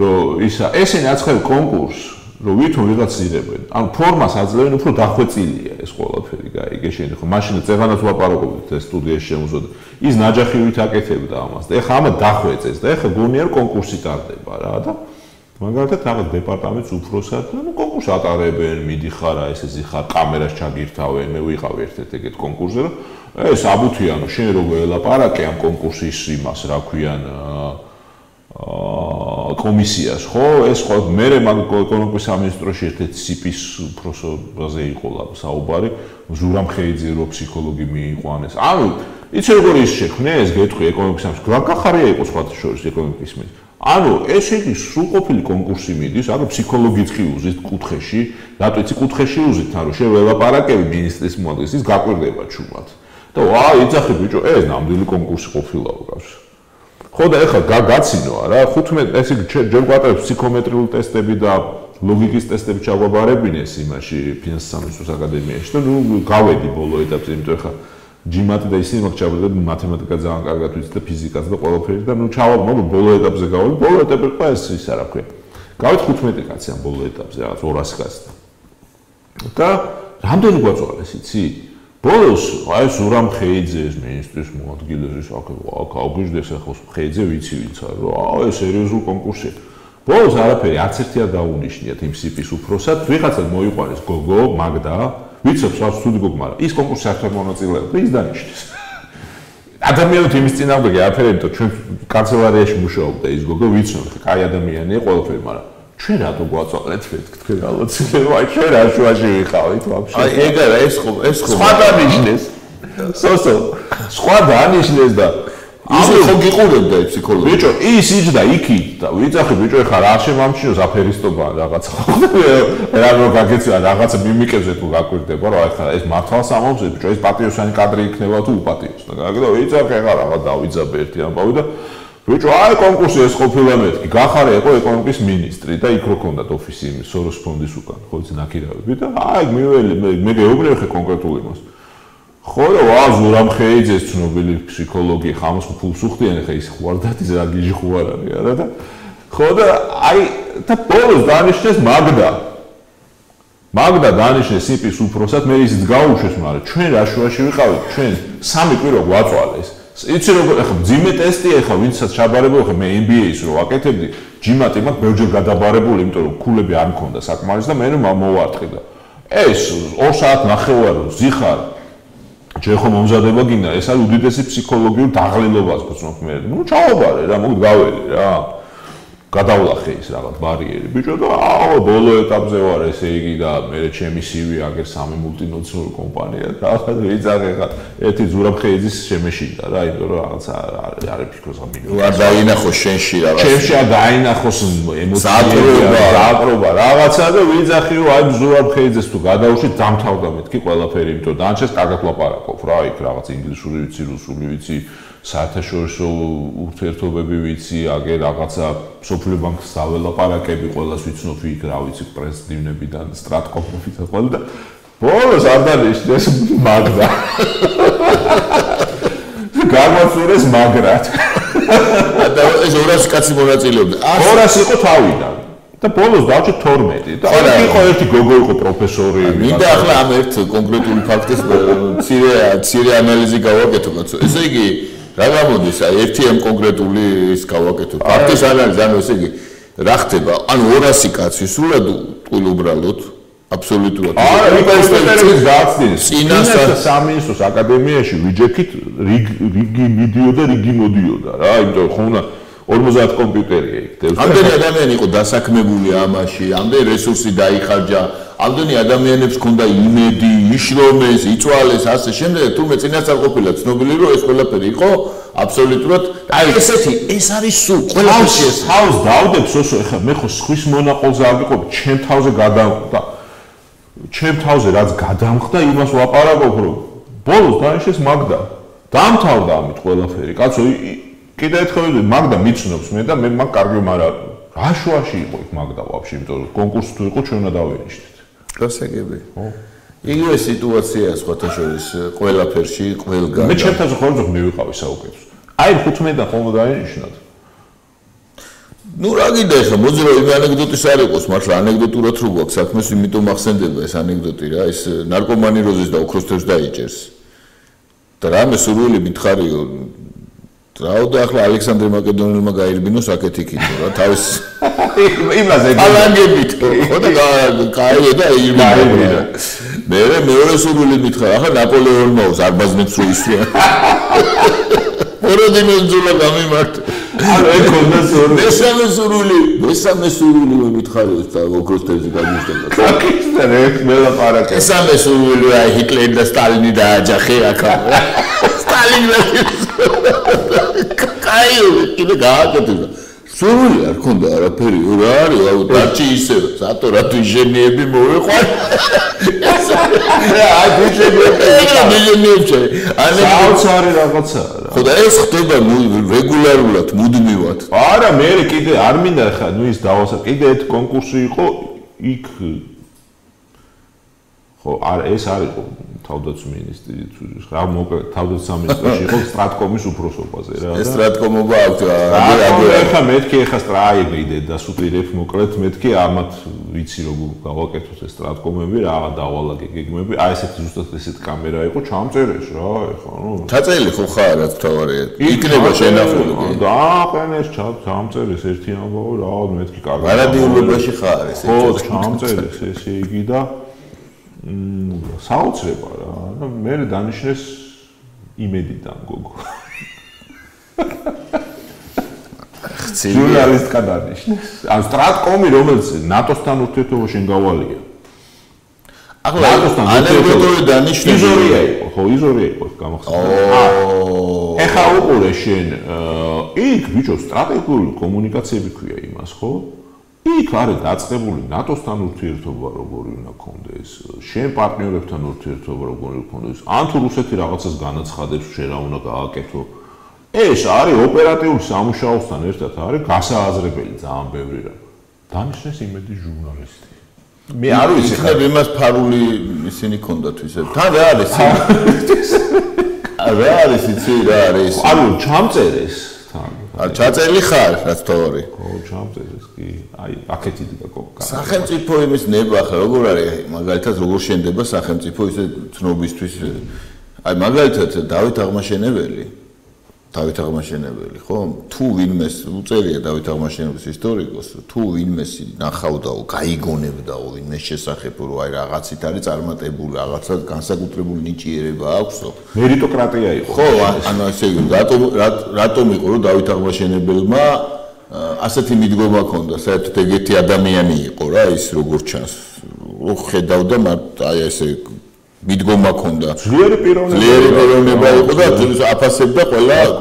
რომ ისა ესენი აცხადებს კონკურს რომ ვითომ ვიღაც ირებენ ანუ ფორმას აძლევენ უფრო დახვეწილია ეს ყველაფერი გაიგე შენ ხო მაშინ წეღანაც ვაპარაკობდით ეს სტუდიაში შემოსვლა ის ნაჯახივით აკეთებდა ამას და ეხა ამა დახვეწეს და ეხა გონია რომ კონკურსი ტარდება რა და მაგალითად რაღაც დეპარტამენტს უფროსად ნუ კონკურს ატარებენ მიდიხარ ესე ზიხარ კამერას ჩაგირთავენ მე ვიყავ ერთ-ერთ ეგეთ კონკურსზე რომ ეს აბუთიანო შენ რო ველაპარაკე ამ კონკურსის იმას რა ქვიან კომისიას ხო ეს ხო მე ეკონომიკის სამინისტროში ერთ-ერთი სიპის უფროსობაზე იყო საუბარი ზურამ ხეიძე რო ფსიქოლოგი მიიყვანეს ანუ იცი როგორ ის შექმნეს გეტყვი ეკონომიკის სამინისტრო გაკახარია იყო სხვათა შორის ეკონომიკის მინისტრი ანუ ეს იგი სრულყოფილი კონკურსი მიდის, ანუ ფსიქოლოგიც კი უზით კუთხეში, რატო იცი კუთხეში უზით, ანუ შენ ველაპარაკები ministris მოადგეს, ის გაკვირდება ჩუმად. და იძახი ბიჭო, ეს ნამდვილი კონკურსი ყოფილა უკავს. ხო და ეხლა გაცინო არა, 15 ეს იგი ჯერ გვატარებს ფსიქომეტრიული ტესტები და ლოგიკის ტესტები ჩაგვაბარებინეს იმაში ფინანსის სამინისტროს აკადემიაში და ნუ გავედი ბოლო ეტაპზე, იმიტომ ეხლა ჯიმატი და ისინი მაგჩავრდა მათემატიკა ძალიან კარგად ვიცი და ფიზიკაც და ყველაფერი და ნუ ჩავალ ბოლო ეტაპზე გავალი ბოლო ეტაპი ყვა ეს არა ქვია გავით 15 კაცი ამ ბოლო ეტაპზე რაღაც 200 კაცი და რამდენი გვაწვალეს იცი ბოლოს აი ზურამ ხეიძეს მინისტრის მოადგილეს აქ აუგიჟდეს ახლა ხეიძე ვიცი ვინც არის რა ეს სერიოზული კონკურსია ბოლოს არაფერი არც ერთი არ დაუნიშნიათ იმ სიპის უფროსად ვიღაცა მოიყვანეს გოგო მაგდა ვიცობს რა სტუდი გოგო მაგრამ ის კონკურსი საერთოდ მონაწილეობდა ის დანიშნეს ადამიანები იმის წინააღმდეგი არაფერი იმიტომ ჩვენ კანცელარიაში მუშაობდა ის გოგო ვიცნობ კაი ადამიანია ყველაფერი მაგრამ ჩვენ რატო გვაწვალეთ თქვენ ალბათ აი ჩვენ რა შუაში ვიყავით ვაფშე აი ეგ არა ეს ხო სხვა დანიშნეს სოსო სხვა დანიშნეს და ისე ხო გიყურებდა ფსიქოლოგი ბიჭო ის იჯდა იქით და ვიწახე ბიჭო ეხა რა შემამჩნიოს აფერისტობა რაღაცა რა რო გაგეცია რაღაცა მიმიკებზე თუ გაკვირდება რომ ეხა ეს მართლაც ამობს ბიჭო ეს პატიოსანი კადრი იქნება თუ უპატიოს და გაგდა ვიწახე ეხა რაღაც დავიძაბე ერთი ამბავი და ბიჭო აი კონკურსი ეს ყოფილა მეთქი გახარე იყო ეკონომიკის მინისტრი და იქ რო ქონდათ ოფისი იმის სოროს ფონდის უკან ხო იცი ნაკირავები და აი მე გეუბნები ხე კონკრეტულ იმას ხო რა ვა ზურამ ხეიძეს ცნობილი ფსიქოლოგი ხამოს ფულს უხდიან ხე ის ხوارდათის რა გიჟი ხوار არის არა და ხო და აი და ბოლოს დანიშნეს მაგდა დანიშნეს სიპის უფროსად მე ისიც გაუშვეს მაგრამ ჩვენ რა შუაში ვიყავით ჩვენ სამი კვირო გვაწვალეს იცი როგორ ახლა ძიმე ტესტია ახლა ვინცაც ჩაბარებული ხე მე MBA-ს რო ვაკეთებდი ჯიმატი მაგ ბევრჯერ გადაბარებული იმიტომ რომ ქულები არ მქონდა საკმარის და მე მოვარტყი და ეს 2 საათ ნახევარი ზიხარ ჯერ ხომ მომზადება გინდა ეს არის უდიდესი ფსიქოლოგიური დაღლილობას გწნობ მე ნუ ჩავაბარე რა მოგ გაველი რა გადავლახე ის რაღაც ბარიერი ბიჭო და აუ ბოლო ეტაპზე ვარ ესე იგი და მე ჩემი CV აგერ სამი მულტინაციონალური კომპანია და ვიძაღე ხა ერთი ზურაბხეიძის შემეშინდა რა იმიტომ რომ რაღაც არ ფიქრობს ამ მიგო არ დაინახოს შენში რაღაც ჩემში არ დაინახოს ემოცია რაღაცა და ვიძახი რომ აი ზურაბხეიძეს თუ გადავუშვით დამთავრდა მეთქი ყველაფერი იმიტომ და ანჩეს კარგად ლაპარაკობ რა იქ რაღაც ინგლისური ვიცი რუსული ვიცი საერთაშორისო ურთიერთობები ვიცი, აგერ რაღაცა სოფლიო ბანკს დაველაპარაკები, ყველას ვიცნობ იქ, რა ვიცი, პრეზიდენტებიდან, სტრატკომებიდან ყველა და ბოლოს არ დანიშნეს მაგრა. გამოსურეს მაგრად. და ეს 200 კაცი მონაწილეობდა. 200 იყო თავიდან. და ბოლოს დავჭი 12 და იყო ერთი გოგო იყო პროფესორი მინდა ახლა ამ ერთ კონკრეტული ფაქტის ცირე ანალიზი გავაკეთო კაცო ესე იგი რა გამოდის აი ერთი ამ კონკრეტული ის გავაკეთო ფაქტის ანალიზი ანუ ესე იგი რა ხდება ანუ 200 კაცი სულად უბრალოდ აბსოლუტურად პერსპექტივის გააცდენს წინასწარ სამინისტროს აკადემიაში ვიჯექით რიგი მიდიოდა რიგი მოდიოდა რა იმიტომ რომ ხონა 50 კომპიუტერია იქ. ამდენი ადამიანი იყო დასაქმებული ამაში, ამდენი რესურსი დაიხარჯა, ამდენი ადამიანებს ჰქონდა იმედი, იშრომეს, იწვალეს, ასე შემდეგ, თუმცა წინასწარ ყოფილა ცნობილი რომ ეს ყველაფერი იყო აბსოლუტურად აი ესეთი ეს არის სულ ყველაფერი ეს ჰაუს დავდებ სოსო ეხლა მე ხო სხვის მონაყოლზე არ ვიყო, ჩემ თავზე გადამხდა. ჩემ თავზე რაც გადამხდა, იმას ვაპარაკობ რომ ბოლოს დაიშეს მაგდა. დამთავრდა ამით ყველაფერი. კაცო კიდე ერთხელ მაგდა მიცნობს მე და მე მაგ კარგი მარა რა შუაში იყო იქ მაგდა ვაფშე იმიტომ რომ კონკურსი თუ იყო ჩვენ უნდა დავენიშნეთ გასაგები ხო იგივე სიტუაციაა სხვათა შორის ყველაფერში ყველგან მე ჩემთან ხოლმე მივიყავი საუკეთესო აი 15-დან ხომ დაენიშნათ ნუ რა გინდა ახლა მოძრო იმ ანეკდოტის არ იყოს მართლა ანეკდოტურად რო გვაქვს საქმეს იმიტომ ახსენდება ეს ანეკდოტი რა ეს ნარკომანი როზის და ოქროს თევზს დაიჭერს და რამე სურვილი მითხარიო რაოდა ახლა ალექსანდრე მაკედონელმა გაირბინოს აკეთიკითო რა თავის იმაზე ალანგებით ხო და კაიო და ირბინა მე მეორე სურვილი მითხარ ახლა ნაპოლეონმაოს არბაზნებს რო ისვია ოროდინოს ძულა გამიმართ ანუ ეგ ქონდა სურვილი მესამე სურვილი მე მითხარიო და ოქროს თევზი გამიშტება კაკისტა რა მელაპარაკე მესამე სურვილი აი ჰიტლერი და სტალინი დააჯახე აქა სტალინი კაიო კიდე გააკეთებდა სურვილი არ ქონდა არაფერი რა არის აუ დარჩი ისე სატო რა თუ ჟენიები მოვეყვარ აი ბიჭები საოცარი რაღაცა ხო და ეს ხდება რეგულარულად მუდმივად არა მე კიდე არ მინდა ხა ნუ ის დავასა კიდე ერთ კონკურსი იყო იქ ხო არ ეს არ იყო თავდაცვის მინისტრი რა მოკლედ თავდაცვის სამინისტროში იყო სტრატკომის უფროსობაზე რა ეს სტრატკომობა აქვს ახლა მეთქი ახლა სტრაიბიდე და სუპირებ მოკლედ მეთქი ამათ ვიცი როგორ გავაკეთოთ ეს სტრატკომები რა დავალაგე გეგმები აი ესეთი ზუსტად ესეთი კამერა იყო ჩამწერეს რა ეხლა ნუ ჩაწელი ხო ხარ რაც თავარია იქნება შენახული და აყენეს ჩამწერეს ერთი ამბავი რა მეთქი კარგი არადიულობაში ხარ ესე ხო ჩამწერეს ესე იგი და საოცრება რა და მე დანიშნეს იმედიდან გოგო ჟურნალისტკა დანიშნეს. ან Stratcom-ი რომელიც ნატოსთან ურთიერთობაშენ გავალია. ახლა ანეკდოტური დანიშნული იზორია იყო, ხო, იზორია იყო გამახსენე. ეხა უყურე შენ, იქ ბიჭო სტრატეგიული კომუნიკაციები ქვია იმას, ხო? იქ არის დაწყებული ნატოსთან ურთიერთობა როგორი უნდა გქონდეს, შენ პარტნიორებთან ურთიერთობა როგორი გქონდეს, ან თუ რუსეთი რაღაცას განაცხადებს, შენ რა უნდა გააკეთო. ეს არის ოპერატიული სამუშაოსთან ერთად არის გასააზრებელი ძალიან ბევრი რამ. დანიშნეს იმედი ჟურნალისტი. მე არ ვიცი ხა იმას ფარული ისინი ქონდათ ისე. თან რა არის? რა არის იცი რა არის? ანუ ჩამწერეს თან. ჩაწელი ხარ რაც თორე. ხო, ჩამწერეს კი. აი, აქეთი დაკოკა. სახელმწიფო იმის ნება ხა როგორ არის? მაგალითად როგორ შენდება სახელმწიფო ისე ცნობისთვის. აი მაგალითად დავით აღმაშენებელი დავით აღმაშენებელი, ხო? თუ ვინმეს უწერია დავით აღმაშენებლის ისტორიკოს, თუ ვინმეს ნახავდაო, გაიგონებდაო ვინმეს შესახებ, რომ აი რაღაცით არის წარმატებული, რაღაცა განსაკუთრებული ნიჭიერება აქვსო. მერიტოკრატია იყო. ხო, ანუ ესე იგი, რატომ იყო რომ დავით აღმაშენებელმა ასეთი მიდგომა ჰქონდა, საერთოდ ეგეთი ადამიანი იყო რა, ის როგორ ჩანს. ხედავდა აი ესე მიდგომა ჰქონდა. ძლიერი პიროვნება იყო და აფასებდა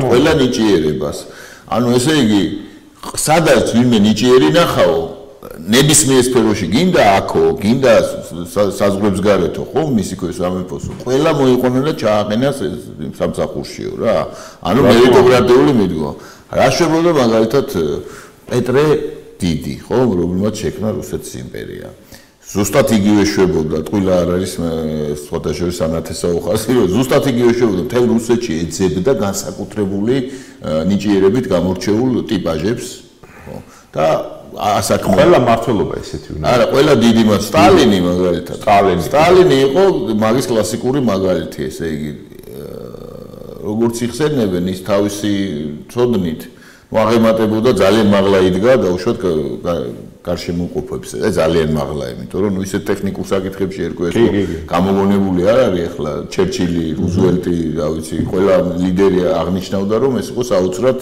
ყველა ნიჭიერებას. ანუ ესე იგი, სადაც ვინმე ნიჭიერი ნახაო, ნებისმიერ სფეროში გინდა აქო, გინდა საზღვრებს გარეთო, ხო, მისი ქვეს სამეფოსო. ყველა მოიყვანა და ჩააყენა სამსახურშიო რა. ანუ მერიტოკრატიული მიდგომა. რა შეგვიძლია მაგალითად პეტრე დიდი, ხო, რომელმაც შექმნა რუსეთის იმპერია. ზუსტად იგივე შვებოდა, ტყუილა არ არის სხვათა შორის ანათესაო ხაზი, რომ ზუსტად იგივე შვებოდა, მთელ რუსეთში ეძებდა განსაკუთრებული ნიჭიერებით გამორჩეულ ტიპაჟებს, ხო? და ასაქმე ყველა მმართველობა ესეთი უნდა. არა, ყველა დიდი სტალინი მაგალითად. სტალინი იყო მაგის კლასიკური მაგალითი, ესე იგი, როგორც იხსენებენ ის თავისი ცოდნით, აღემატებოდა ძალიან მაღლა იდგა და უშუალოდ გარშემოყოფებს და ძალიან მაღლა, იმიტომ რომ ისეთ ტექნიკურ საკითხებში ერქვა ეს გამოგონებული არ არის ახლა ჩერჩილი, რუზველტი, რა ვიცი, ყველა ლიდერი აღნიშნავდა რომ ეს იყო საოცრად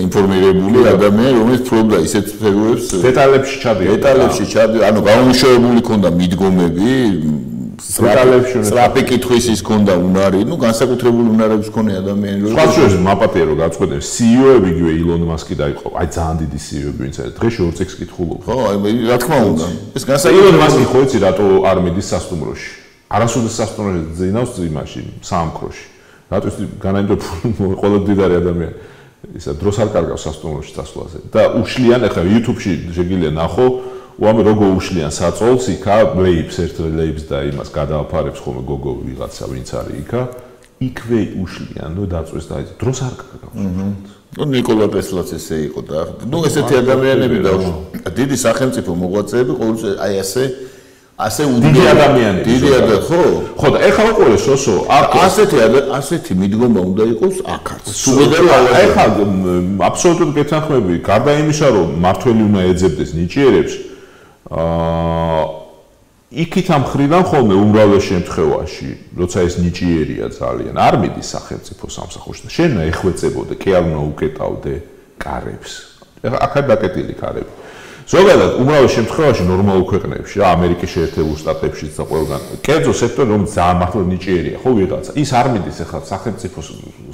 ინფორმირებული ადამიანი, რომელიც ფლობდა ისეთ სფეროებს, დეტალებში ჩადიოდა, ანუ გამომუშავებული ქონდა მიდგომები, სტრაფი კითხვის ის ქონდა უნარი, ნუ განსაკუთრებული უნარების ქონე ადამიანი რო სხვაშორის მაპატია რო გაწყვეტენ CEO-ები იგივე ილონ მასკი დაიყო, აი ძალიან დიდი CEO-ები ვინც არის დღეში 2 წელს კითხულობს. ხო, აი რა თქმა უნდა. ეს განსაკუთრებული ილონ მასკი ხო იცი რატო არ მიდის სასტუმროში? არასოდეს სასტუმროში ძინავს იმაში, საამქროში. რატო განაიმდო ყველა დიდარი ადამიანი ისა დროს არ კარგავს სასტუმროში წასვლაზე და უშლიან ახლა YouTube-ში შეგიძლია ნახო უამე როგორ უშლიან საწოლს იქა ლეიბს ერთ ლეიბს და იმას გადააფარებს ხოლმე გოგო ვიღაცა ვინც არის იქა იქვე უშლიან ნუ დაწვეს და დროს არ კარგავს ნუ ნიკოლა ტესლაც ესე იყო და ნუ ესეთი ადამიანები და დიდი სახელმწიფო მოღვაწეები ყოველთვის აი ასე დიდი ადამიანები დიდი ხო ხო და ეხლა უყურე სოსო ასეთი მიდგომა უნდა იყოს აქაც ეხლა აბსოლუტურად გეთანხმები გარდა იმისა რომ მართველი უნდა ეძებდეს ნიჭიერებს იქით ამ ხრიდან ხოლმე უმრავლეს შემთხვევაში, როცა ეს ნიჭიერია ძალიან, არ მიდის სახელმწიფო სამსახურში. შენ ეხვეწებოდე, კი არ უნდა უკეტავდე კარებს. აქაც დაკეტილი კარები. ზოგადად უმრავლეს შემთხვევაში ნორმალურ ქვეყნებში, რა ამერიკის შეერთებულ შტატებშიც და ყველგან, კერძო სექტორი რომელიც ძალიან მართლა ნიჭიერია, ხო ვიღაცა. ის არ მიდის ახლა სახელმწიფო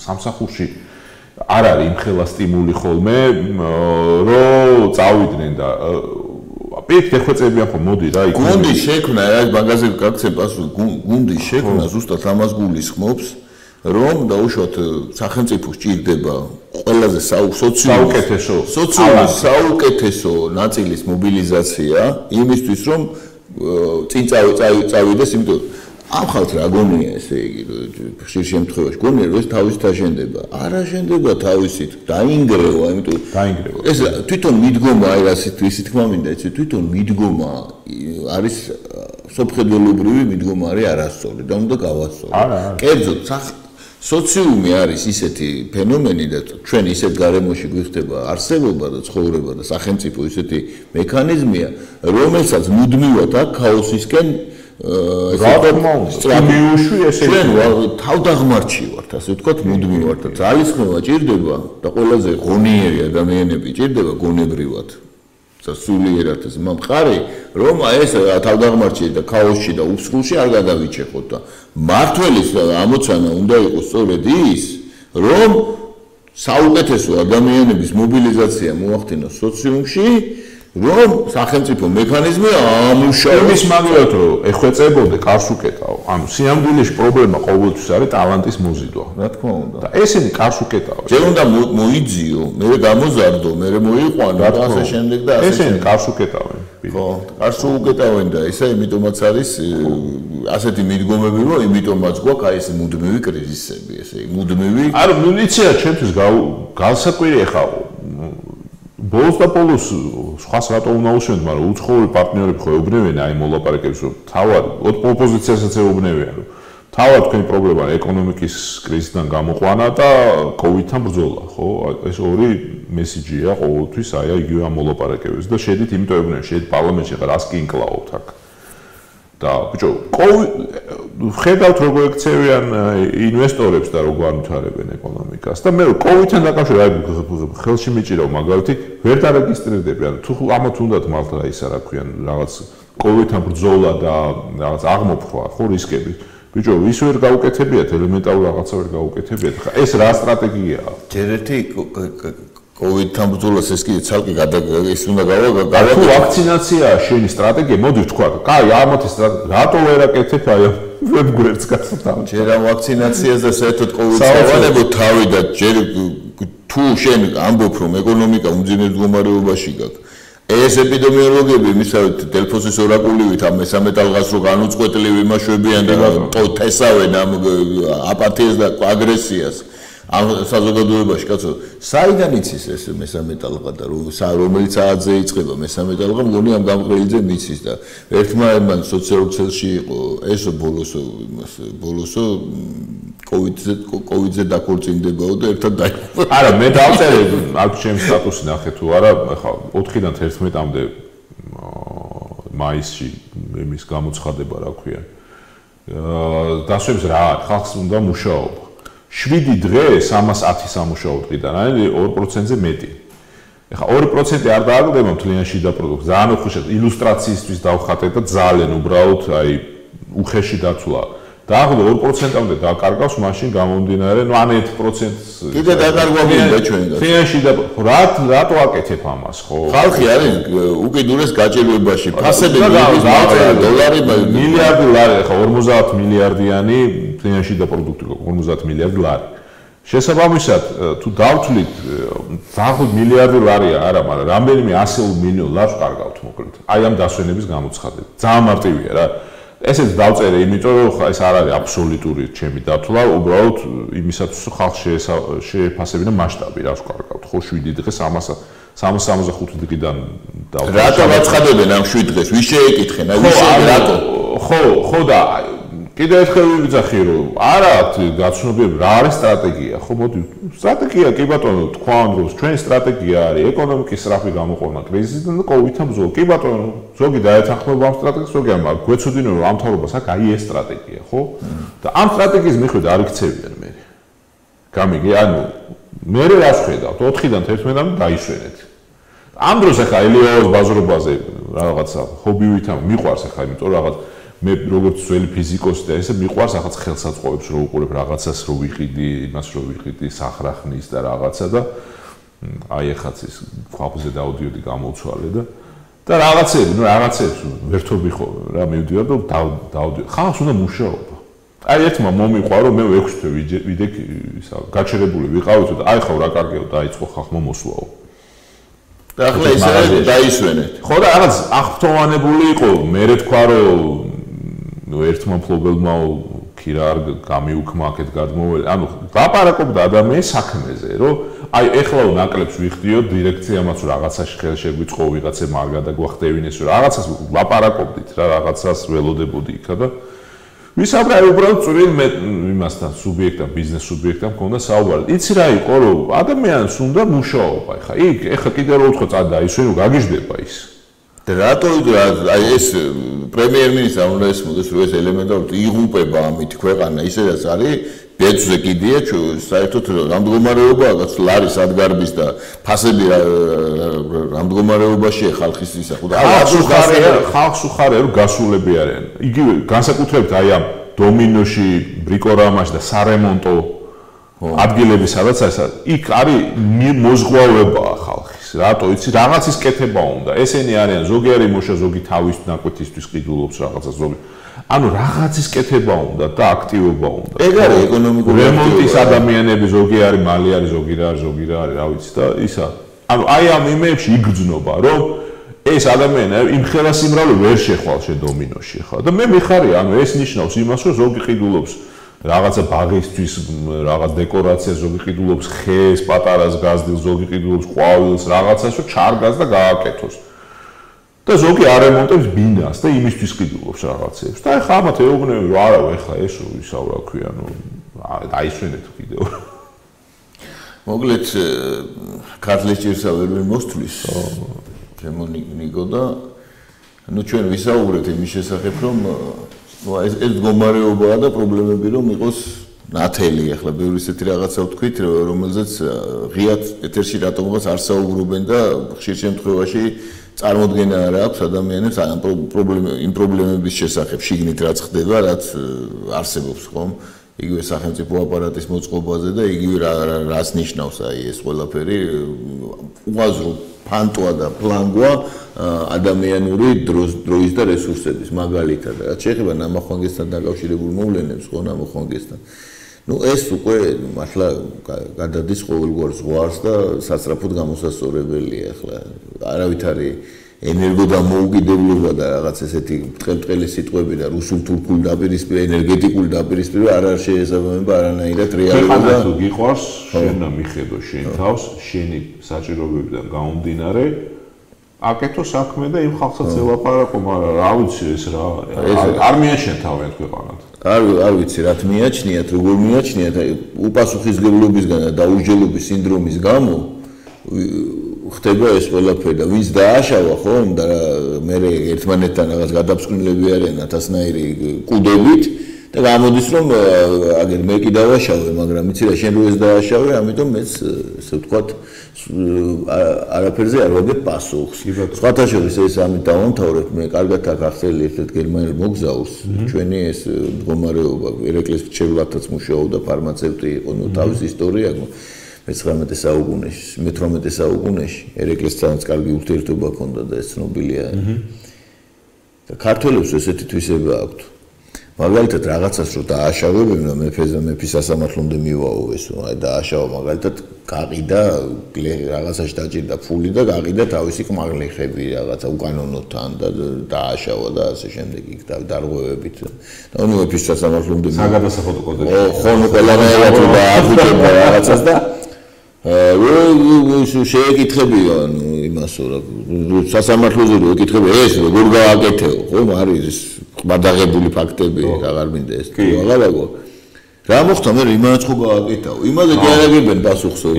სამსახურში არ არის იმხელა სტიმული ხოლმე, რომ წავიდნენ და პირიქით ეხვეწებიან ხო მოდი რა იქ გუნდი შექმნა რა მაგაზე გაქცევ პასუხი გუნდი შექმნა ზუსტად ამას გულისხმობს რომ დაუშვათ სახელმწიფო სჭირდება ყველაზე საუკეთესო ნაწილის მობილიზაცია იმისთვის რომ წინ წავიდეს იმიტომ ამ ხალხს რა გონია ესე იგი ხშირ შემთხვევაში გონია რომ ეს თავისით აშენდება არ აშენდება თავისით დაინგრევა იმიტომ დაინგრევა ეს თვითონ მიდგომა აი ისეთი თქმა მინდა იცი თვითონ მიდგომა არის სოფხედველობრივი მიდგომა არის არასწორი და უნდა გავასწორო კერძოდ სოციუმი არის ისეთი ფენომენი და ჩვენ ისეთ გარემოში გვიხდება არსებობა და ცხოვრება და სახელმწიფო ისეთი მექანიზმია რომელსაც მუდმივად აქ ქაოსისკენ ჩვენ თავდაღმართში ვართ, ასე ვთქვათ, მუდმივად და ძალისხმევა ჭირდება და ყველაზე ღონიერი ადამიანები ჭირდება გონებრივად. სულიერად ეს მომყარი, რომ ეს თავდაღმართში და ქაოსში და უსხულში არ გადავიჭეხოთ და მართლის ამოცანა უნდა იყოს სწორედ ის, რომ საუკეთესო ადამიანების მობილიზაცია მოახდინოს სოციუმში, რომ სახელმწიფო მექანიზმი ამუშავოს. იმის მაგალითად რომ ეხვეწებოდე კარს უკეტაო. ანუ სიამდვილეში პრობლემა ყოველთვის არის ტალანტის მოზიდვა. რა თქმა უნდა. და ესენი კარს უკეტაო. ჯერ უნდა მოიძიო, მე გამოზარდო, მე მოიყვანო და ასე შემდეგ და ასე. ესენი კარს უკეტავენ. ხო, კარს უკეტავენ და ისე იმიტომაც არის ასეთი მიდგომები, რომ იმიტომაც გვაქვს აი ეს მუდმივი კრიზისები, ესე მუდმივი. არა, ნუ იცი რა ჩემთვის განსაკვირი ხა ბოლოს და ბოლოს სხვას რატო უნდა უშენოთ, მაგრამ უცხოური პარტნიორები ხო ეუბნებიან აი მოლაპარაკებს, რომ თავად ოპოზიციასაც ეუბნებიან, რომ თავად თქვენი პრობლემა ეკონომიკის კრიზისიდან გამოყვანა და კოვიდთან ბრძოლა, ხო? ეს ორი მესიჯია ყოველთვის აი იგივე ამ მოლაპარაკებებს და შედით იმიტომ ეუბნებიან, შედით პარლამენტში ხარ ას კი ინკლაობთ აქ. და ბიჭო, ხედავთ როგორ ექცევიან ინვესტორებს და როგორ ანვითარებენ ეკონომიკას და მე კოვიდთან დაკავშირებით ხელში მიჭირავ მაგალითი ვერ დარეგისტრირდები, ანუ თუ ამათ უნდათ მართლა ისა რა ქვიან რაღაც კოვიდთან ბრძოლა და რაღაც აღმოფხვა, ხო რისკები. ბიჭო, ის ვერ გაუკეთებიათ, ელემენტარულ რაღაცა ვერ გაუკეთებიათ. ხა ეს რა სტრატეგიაა? ჯერ ერთი კოვიდთან ბრძოლას ეს კიდე ცალკე ის უნდა თუ ვაქცინაციაა შენი სტრატეგია, მოდი ვთქვა, კაი, ამათი სტრატეგია, რატო ვერ აკეთებ აი ვებგვერდს გასათავ? ჯერ ამ ვაქცინაციას და საერთოდ კოვიდს ავანებო თავი და ჯერ თუ შენ ამბობ რომ ეკონომიკა უმძიმე მდგომარეობაში გაქვს. ეს ეპიდემიოლოგები მისავით დელფოსის ორაკულივით ამ მესამე ტალღას რო განუწყვეტლივი იმაშვებიან და თესავენ ამ აპათიას და აგრესიას. ამ საზოგადოებაში კაცო, საიდან იცის ეს მესამე ტალღა და რომელიც ააძე იწყება მესამე ტალღა, მგონი ამ გამყრელიძე მიცის და ერთმა მან სოციალურ ცელში იყო ეს ბოლოსო კოვიდზე დაქორწინდებაო და ერთად დაიხო. არა, მე დავწერე აქ ჩემს სტატუსი ნახე თუ არა, ხა 4-დან 11-მდე მაისში იმის გამოცხადება რა ქვია. დასვებს რა არის, ხალხს უნდა მუშაობა. 7 დღე 310 სამუშაო დღიდან არის 2%-ზე მეტი. ეხლა 2% არ დააგდება მთლიანში და პროდუქტს. ძალიან უხეშად ილუსტრაციისთვის დავხატეთ და ძალიან უბრალოდ აი უხეში დაცვა. დაახლოებით 2%-მდე დაკარგავს, მაშინ გამომდინარე, ნუ ან 1%-ს კიდე დაკარგვა მინდა ჩვენ. მთლიანში და რატო აკეთებ ამას, ხო? ხალხი არის უკიდურეს გაჭირვებაში. ფასები დოლარი მილიარდი ლარი, ეხლა 50 მილიარდიანი მთლიანში და პროდუქტი 50 მილიარდი ლარი. შესაბამისად, თუ დავთვლით, დაახლოებით მილიარდი ლარია არა, მაგრამ რამდენიმე 100 მილიონ ლარს კარგავთ მოკლედ. აი ამ დასვენების გამოცხადებით. ძალიან მარტივია რა. ესეც დავწერე, იმიტომ რომ ეს არ არის აბსოლუტური ჩემი დათვლა, უბრალოდ იმისათვის რომ ხალხს შეეფასებინა მასშტაბი, რას კარგავთ. ხო 7 დღე 365 დღიდან დავწერე. რატო გაცხადებენ ამ 7 დღეს? ვის შეეკითხენ? აი ვის რატო? ხო და კიდე ერთხელ ვიბიძახი რომ არა გაცნობიერება რა არის სტრატეგია, ხო მოდი სტრატეგია კი ბატონო თქვან რომ ჩვენი სტრატეგია არის ეკონომიკის სწრაფი გამოყვანა კრიზისიდან და კოვიდთან ბრძოლა. კი ბატონო, ზოგი დაეთანხმება ამ სტრატეგიას, ზოგი არ მაგრამ გვეცოდინო რომ ამ თავრობას აქვს აი ეს სტრატეგია, ხო? და ამ სტრატეგიის მიხედვით არ იქცევიან მე. გამიგი, ანუ მე რას ხედავთ 4-დან 11-მდე დაისვენეთ. ამ დროს ახლა ელიაოს ბაზრობაზე რაღაცა ჰობივით მიყვარს ახლა იმიტომ რაღაც მე როგორც ძველი ფიზიკოსი და ესე მიყვარს ახაც ხელსაწყოებს რო უყურებ რაღაცას რო ვიყიდი, იმას რო ვიყიდი სახრახნის და რაღაცა და აი ახაც ის ქვაბზე დავდიოდი გამოვცვალე და რაღაცებს ვერთობი ხო რა მივდივარ და დავდიოდი. ხალხს უნდა მუშაობა. აი ერთმა მომიყვა რომ მე 6 თვე ვიდექ ისა გაჩერებული ვიყავით და აი ხო რა კარგია დაიწყო ხალხმა მოსვლაო. და ახლა ისე დაისვენეთ. ხო და რაღაც აღფრთოვანებული იყო, მე თქვა რომ ნუ ერთმა მფლობელმა ქირა არ გამიუქმა აქეთ გადმოველი. ანუ ლაპარაკობდა ადამიანის საქმეზე, რომ აი ეხლა ნაკლებს ვიხდიო დირექციამაც რაღაცაში ხელშეგვიწყო ვიღაცემ არ გადაგვახტევინეს რომ რაღაცას ლაპარაკობდით რა რაღაცას ველოდებოდი იქა და ვისაუბრე უბრალოდ წვრილ მე იმასთან სუბიექტთან ბიზნეს სუბიექტთან მქონდა საუბარი. იცი რა იყო რომ ადამიანს უნდა მუშაობა ხა იქ ეხლა კიდე რო უთხო წადა ის რომ გაგიჟდება ის. და რატო აი ეს პრემიერ-მინისტრმა უნდა ესმოდეს, რომ ეს ელემენტარულად იღუპება ამით ქვეყანა, ისედაც არის ბეწვზე კიდია, საერთოდ რამდგომარეობაა, ლარის ადგარბის და ფასები რამდგომარეობაშია ხალხის ისა. ხალხს უხარია, რომ გასულები არიან. იგივე განსაკუთრებით აი ამ დომინოში, ბრიკორამაში და სარემონტო ადგილები სადაც არის, იქ არის მოზღვავებაა ხალხის. რატო იცი, რაღაცის კეთება უნდა. ესენი არიან, ზოგი არის მოშა, ზოგი თავის ნაკვეთისთვის ყიდულობს რაღაცას, ზოგი ანუ რაღაცის კეთება უნდა და აქტივობა უნდა. ეგ არის ეკონომიკური რემონტის ადამიანები, ზოგი არის მალი არის, ზოგი რა არის, რა ვიცი და ისა. ანუ აი ამ იმეებში იგრძნობა, რომ ეს ადამიანები იმ ხელა სიმრავლე ვერ შეხვალ შე დომინოში ხა და მე მიხარია, ანუ ეს ნიშნავს იმას, რომ ზოგი ყიდულობს რაღაცა ბაღისთვის, რაღაც დეკორაციას, ზოგი ყიდულობს ხეს, პატარას გაზდილს, ზოგი ყიდულობს ყვავილს, რაღაცას, რომ ჩარგას და გააკეთოს. და ზოგი არემონტებს ბინას და იმისთვის ყიდულობს რაღაცებს. და ეხლა ამათ ეუბნები, რომ არა, ეხლა ეს ისაო რა ქვია, ნუ დაისვენეთ კიდევ. მოკლედ ქართლის ჭირსა ვერ მოსთვლის. ჩემო ნიკო და ნუ ჩვენ ვისაუბრეთ იმის შესახებ, რომ ეს მდგომარეობაა და პრობლემები რომ იყოს ნათელი, ახლა ბევრი ისეთი რაღაცა ვთქვით, რომელზეც ღიად ეთერში რატომღაც არ საუბრობენ და ხშირ შემთხვევაში წარმოდგენა არ აქვს ადამიანებს იმ პრობლემების შესახებ, შიგნით რაც ხდება, რაც არსებობს, ხომ? იგივე სახელმწიფო აპარატის მოწყობაზე და იგივე რას ნიშნავს აი ეს ყველაფერი უაზრო ფანტვა და პლანგვა ადამიანური დროის და რესურსების მაგალითად რაც შეეხება ნამახვანგესთან დაკავშირებულ მოვლენებს ხო ნამახვანგესთან ნუ ეს უკვე მართლა გადადის ყოველგვარ ზღვარს და სასწრაფოდ გამოსასწორებელია ახლა არავით არის ენერგოდამოუკიდებლობა და რაღაც ესეთი ბრტყელი სიტყვები და რუსულ-თურქული დაპირისპირება ენერგეტიკული დაპირისპირება არ შეესაბამება არანაირად რეალობას და თუ გიყვარს შენ მიხედო შენ თავს შენი საჭიროებებიდან გამომდინარე აკეთო საქმე და იმ ხალხსაც ელაპარაკო, მაგრამ რა ვიცი ეს რა არ მიაჩნია თავიანთ ქვეყანად. არ ვიცი რა მიაჩნიათ, როგორ მიაჩნიათ, უპასუხისმგებლობისგან და დაუჯელობის სინდრომის გამო ხდება ეს ყველაფერი და ვინც დააშავა ხომ და მე ერთმანეთთან რაღაც გადაფსკვნილები არიან ათასნაირი კუდებით და გამოდის რომ აგერ მე კი დავაშავე, მაგრამ იცი რა შენ რო ეს დააშავე, ამიტომ მეც ესე ვთქვათ არაფერზე არ ვაგებ პასუხს. სხვათა შორის ეს ამით დავამთავრებ, მე კარგად აქ ახსენე ერთ-ერთ გერმანელ მოგზაურს, ჩვენი ეს მდგომარეობა, ერეკლეს ფჩევლათაც მუშაობდა, ფარმაცევტი იყო, ნუ თავის ისტორია მე-19 საუკუნეში, მე-18 საუკუნეში ერეკლესთანაც კარგი ურთიერთობა ჰქონდა და ეს ცნობილია. და ქართველებს ესეთი თვისება აქვთ. მაგალითად რაღაცას რო დააშავებენ და მეფის სასამართლომდე მივაო ეს აი დააშავა მაგალითად გაყიდა რაღაცაში დაჭირდა ფული და გაყიდა თავისი ყმაღლიხები რაღაცა უკანონოთან და დააშავა და ასე შემდეგ იქ დარღვევებით და ნუ მეფის სასამართლომდე საგადასახადო კოდექსი ხო ნუ ყველანაირად დააფუძნება რაღაცას და შეეკითხებია იმასო რა სასამართლოზე რო ეკითხები ეს როგორ გააკეთეო ხო არის მადაღებული ფაქტები აღარ მინდა ეს თუ აღარაგო რა მოხდა მე იმანაც ხო გააკეთაო იმაზე კი არ აგებენ პასუხსო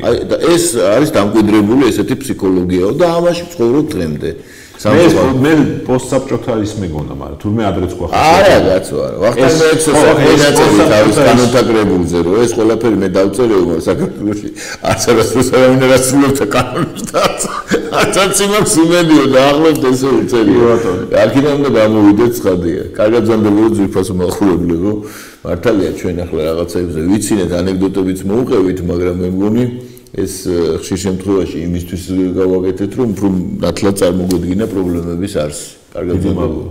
აი და ეს არის დამკვიდრებული ესეთი ფსიქოლოგიაო და ამაში ცხოვრობ დღემდე მე პოსტსაბჭოთა ის მეგონა, მაგრამ თურმე ადრეც გვახსოვს. არა, კაცო, არა. ვახტანგ მეექსოსა თავის კანონთაკრებულზე, რომ ეს ყველაფერი მე დავწერეო, მაგრამ საქართველოში არასდროს არავინ არ ასრულებს კანონს და არც იმას იმედიო და ახლობთ ესე უწერიო. აქედან უნდა გამოვიდეთ ცხადია. კარგად ზამბებო ძვირფასო მახულებლებო. მართალია ჩვენ ახლა რაღაცაებზე ვიცინეთ, ანეკდოტებიც მოუყევით, მაგრამ მე მგონი ეს ხშირ შემთხვევაში იმისთვის გავაკეთეთ, რომ ნათლად წარმოგვედგინა პრობლემების არსი. კარგად ზამბებო.